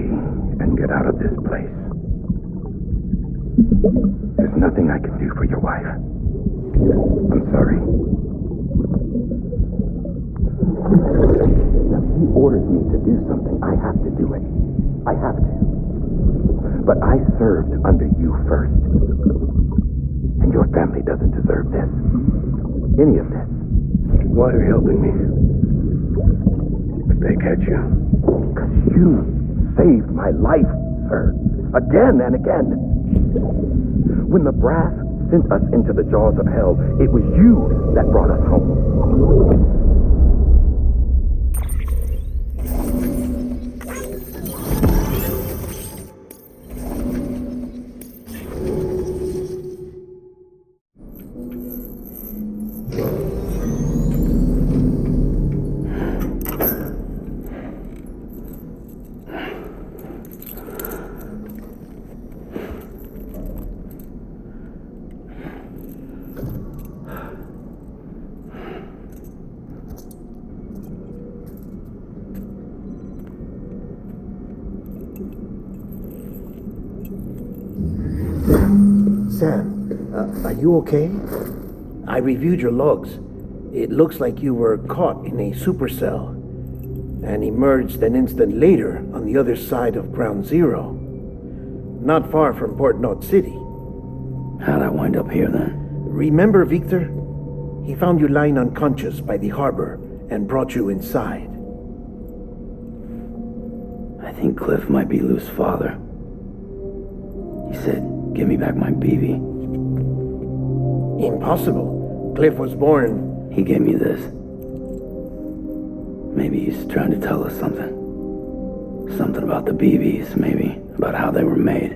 and get out of this place. There's nothing I can do for your wife. I'm sorry. If he orders me to do something, I have to do it. I have to. But I served under you first. And your family doesn't deserve this. Any of this. Why are you helping me? If they catch you. Because you saved my life, sir. Again and again. When the brass sent us into the jaws of hell, it was you that brought us home. Sam, are you okay? I reviewed your logs. It looks like you were caught in a supercell and emerged an instant later on the other side of Ground Zero. Not far from Port Knot City. How'd I wind up here then? Remember Victor? He found you lying unconscious by the harbor and brought you inside. I think Cliff might be Lou's father. He said, give me back my BB. Impossible. Cliff was born... He gave me this. Maybe he's trying to tell us something. Something about the BBs, maybe. About how they were made.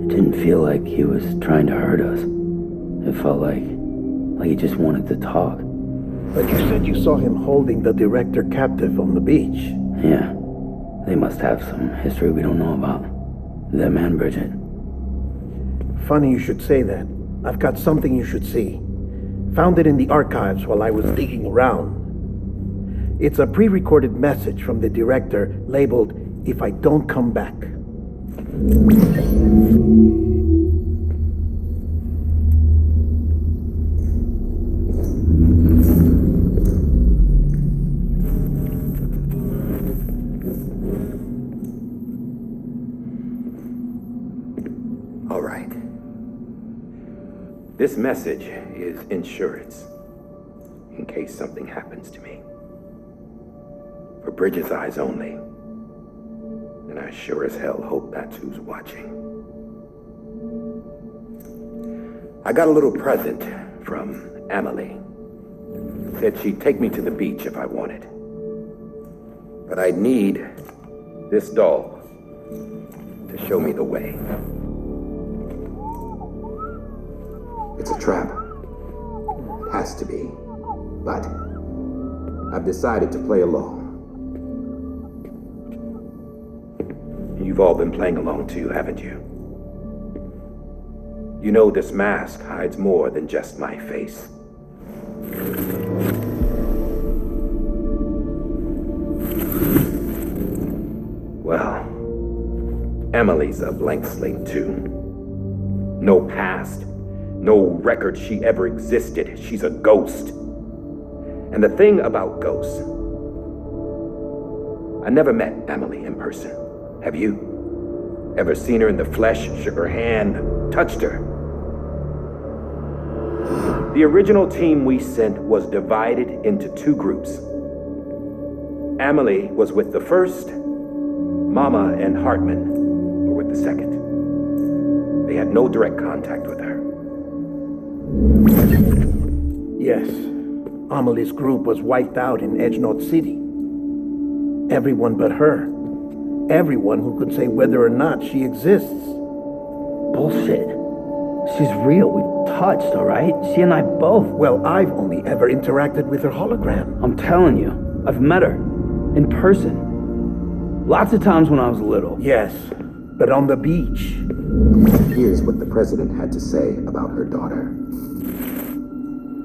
It didn't feel like he was trying to hurt us. It felt like he just wanted to talk. But you said you saw him holding the director captive on the beach. Yeah. They must have some history we don't know about. Them and Bridget. Funny you should say that. I've got something you should see. Found it in the archives while I was digging around. It's a pre-recorded message from the director labeled, "If I don't come back." All right. This message is insurance, in case something happens to me. For Bridget's eyes only. And I sure as hell hope that's who's watching. I got a little present from Emily. Said she'd take me to the beach if I wanted. But I'd need this doll to show me the way. It's a trap. has to be. But I've decided to play along. You've all been playing along too, haven't you? You know this mask hides more than just my face. Well, Emily's a blank slate too. No past, no record she ever existed. She's a ghost. And the thing about ghosts, I never met Emily in person. Have you? Ever seen her in the flesh, shook her hand, touched her? The original team we sent was divided into two groups. Emily was with the first, Mama and Hartman were with the second. They had no direct contact with her. Yes, Amelie's group was wiped out in Edgenorth City. Everyone but her. Everyone who could say whether or not she exists. Bullshit. She's real. We've touched, all right? She and I both. Well, I've only ever interacted with her hologram. I'm telling you, I've met her. In person. Lots of times when I was little. Yes, but on the beach. Here's what the president had to say about her daughter.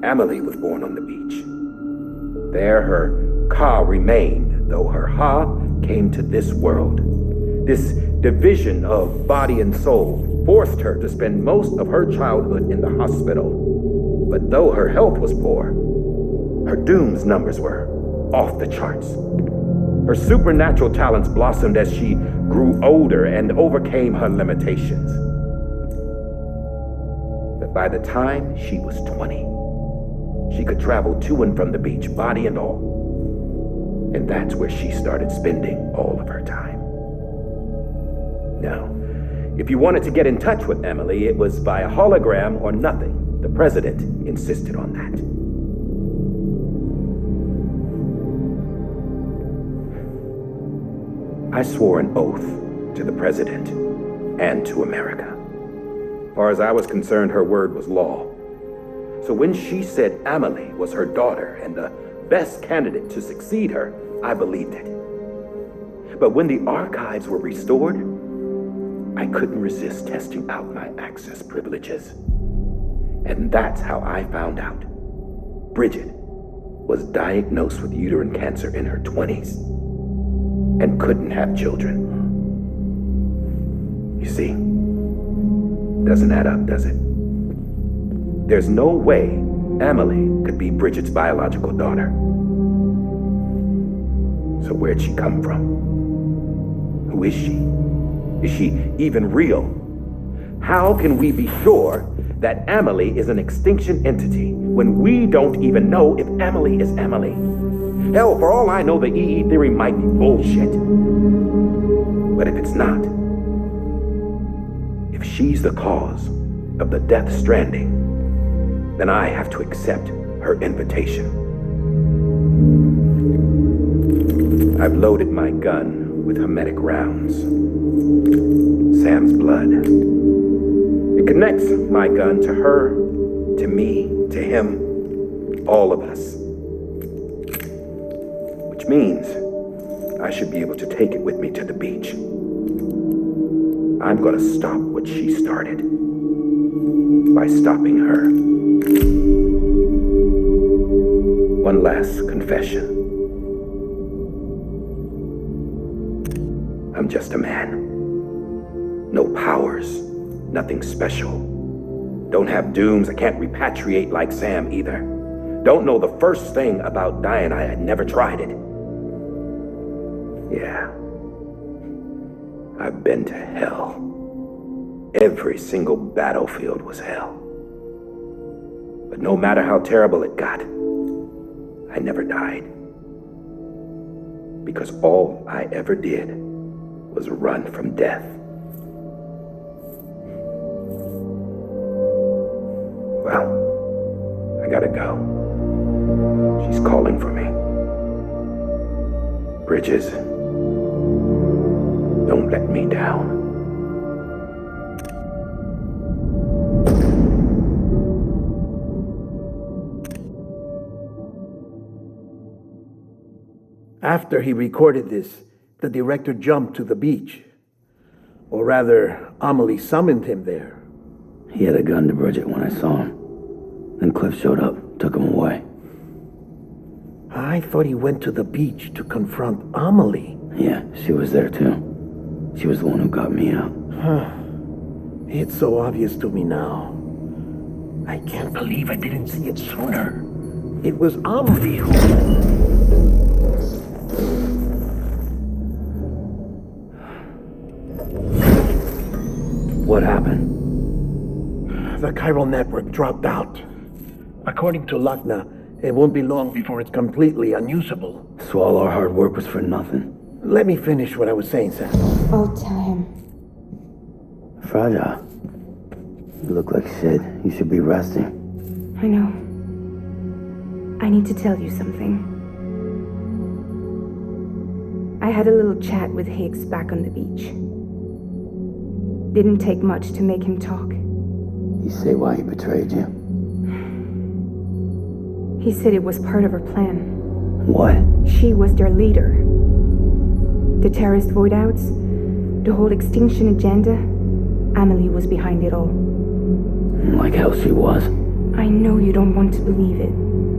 Emily was born on the beach. There her Ka remained, though her Ha came to this world. This division of body and soul forced her to spend most of her childhood in the hospital. But though her health was poor, her Doom's numbers were off the charts. Her supernatural talents blossomed as she grew older and overcame her limitations. But by the time she was 20, she could travel to and from the beach, body and all. And that's where she started spending all of her time. Now, if you wanted to get in touch with Emily, it was via hologram or nothing. The president insisted on that. I swore an oath to the president and to America. As far as I was concerned, her word was law. So when she said Emily was her daughter and the best candidate to succeed her, I believed it. But when the archives were restored, I couldn't resist testing out my access privileges. And that's how I found out. Bridget was diagnosed with uterine cancer in her 20s and couldn't have children. You see, doesn't add up, does it? There's no way Emily could be Bridget's biological daughter. So where'd she come from? Who is she? Is she even real? How can we be sure that Emily is an extinction entity when we don't even know if Emily is Emily? Hell, for all I know, the EE theory might be bullshit. But if it's not, if she's the cause of the death stranding, then I have to accept her invitation. I've loaded my gun with hermetic rounds. Sam's blood. It connects my gun to her, to me, to him, all of us. Which means I should be able to take it with me to the beach. I'm gonna stop what she started by stopping her. One last confession. I'm just a man. No powers, nothing special. Don't have dooms, I can't repatriate like Sam either. Don't know the first thing about dying, I had never tried it. Yeah. I've been to hell. Every single battlefield was hell. But no matter how terrible it got, I never died. Because all I ever did was run from death. Well, I gotta go. She's calling for me. Bridges, don't let me down. After he recorded this, the director jumped to the beach. Or rather, Amelie summoned him there. He had a gun to Bridget when I saw him. Then Cliff showed up, took him away. I thought he went to the beach to confront Amelie. Yeah, she was there too. She was the one who got me out. It's so obvious to me now. I can't believe I didn't see it sooner. It was Amelie who... What happened? The chiral network dropped out. According to Lachna, it won't be long before it's completely unusable. So all our hard work was for nothing. Let me finish what I was saying, Sam. I'll tell him. Fragile. You look like shit. You should be resting. I know. I need to tell you something. I had a little chat with Higgs back on the beach. Didn't take much to make him talk. You say why he betrayed you? He said it was part of her plan. What? She was their leader. The terrorist voidouts, the whole extinction agenda, Amelie was behind it all. Like hell she was. I know you don't want to believe it,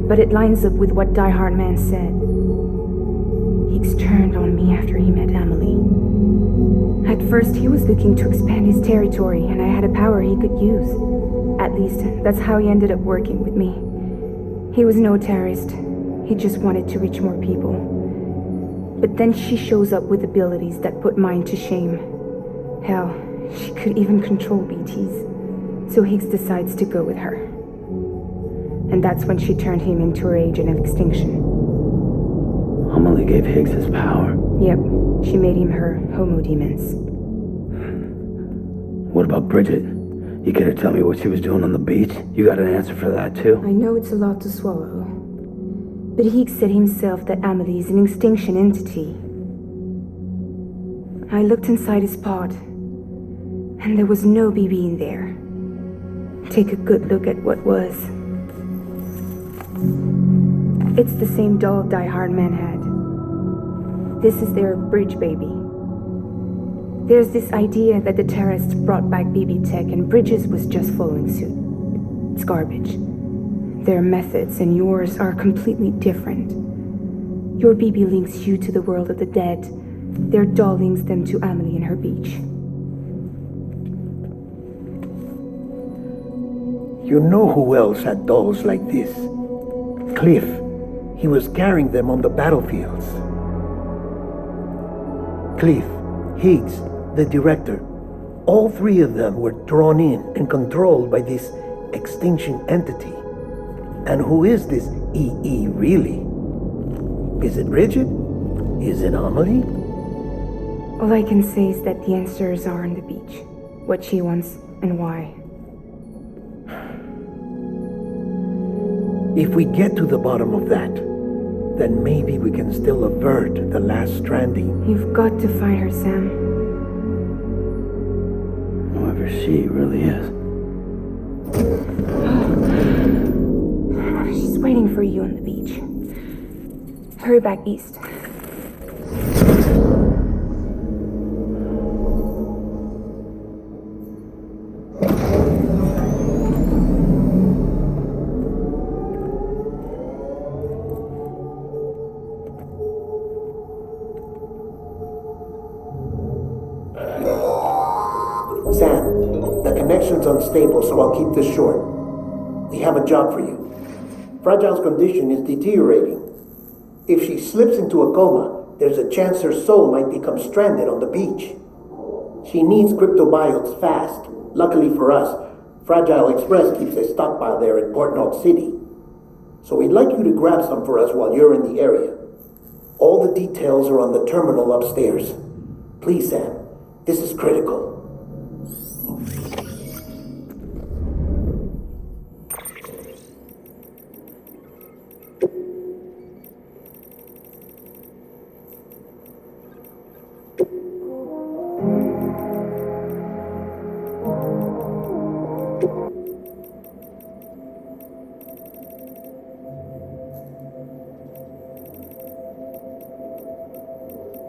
but it lines up with what Die Hard Man said. Higgs turned on me after he met Amelie. At first, he was looking to expand his territory, and I had a power he could use. At least, that's how he ended up working with me. He was no terrorist. He just wanted to reach more people. But then she shows up with abilities that put mine to shame. Hell, she could even control BTs. So Higgs decides to go with her. And that's when she turned him into her agent of extinction. Amelie gave Higgs his power. Yep, she made him her homo demons. What about Bridget? You care to tell me what she was doing on the beach? You got an answer for that too? I know it's a lot to swallow. But Higgs said himself that Amelie is an extinction entity. I looked inside his pod, and there was no BB in there. Take a good look at what was. It's the same doll Die Hard Man had. This is their bridge baby. There's this idea that the terrorists brought back BB tech and Bridges was just following suit. It's garbage. Their methods and yours are completely different. Your BB links you to the world of the dead. Their doll links them to Amelie and her beach. You know who else had dolls like this? Cliff. He was carrying them on the battlefields. Cliff, Higgs, the director. All three of them were drawn in and controlled by this extinction entity. And who is this EE really? Is it Bridget? Is it Amelie? All I can say is that the answers are on the beach. What she wants and why. If we get to the bottom of that, then maybe we can still avert the last stranding. You've got to find her, Sam. Whoever she really is. She's waiting for you on the beach. Hurry back east. Sam, the connection's unstable, so I'll keep this short. We have a job for you. Fragile's condition is deteriorating. If she slips into a coma, there's a chance her soul might become stranded on the beach. She needs cryptobiotes fast. Luckily for us, Fragile Express keeps a stockpile there in Port North City. So we'd like you to grab some for us while you're in the area. All the details are on the terminal upstairs. Please, Sam, this is critical.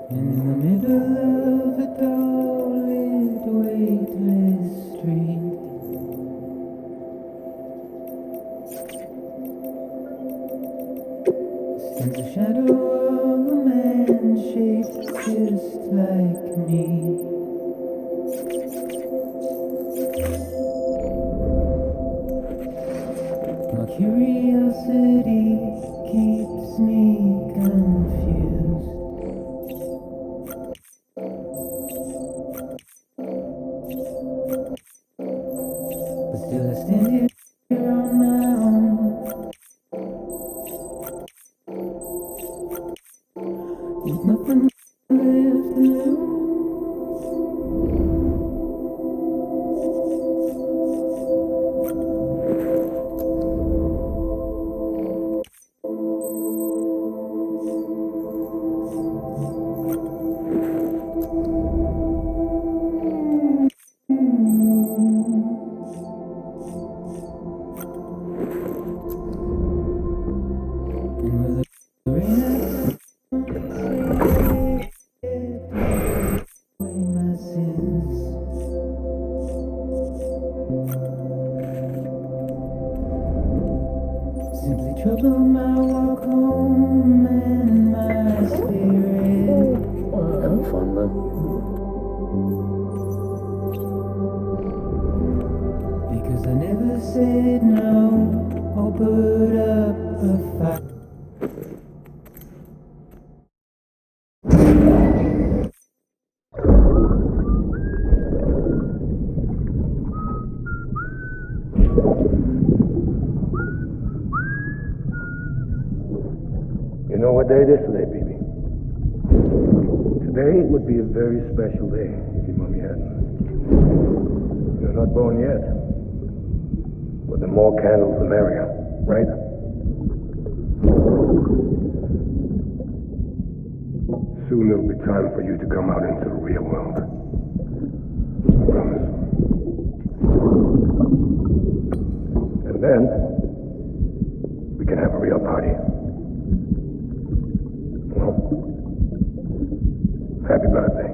And in the middle of a dull-lit, weightless street, stands the shadow of a man shaped just like me. My curiosity keeps me confused. But still I stand here on my own, with nothing left to lose. And with the rain away my sins, simply trouble my walk home and my spirit. Having fun, though? Because I never said no or put up a fight. You know what day it is today, BB? Today would be a very special day if your mommy hadn't. You're not born yet. But the more candles, the merrier, right? Soon it'll be time for you to come out into the real world. I promise. And then, we can have a real party. Well, happy birthday.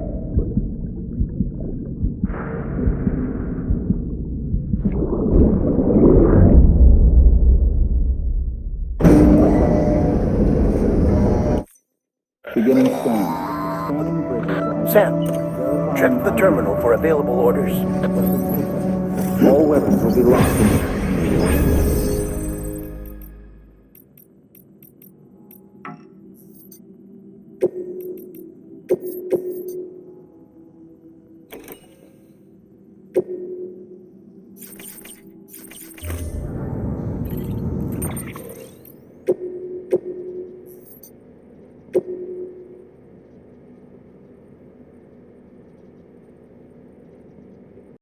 Beginning scan. Scanning bridges. Sam, check the terminal for available orders. All weapons will be locked.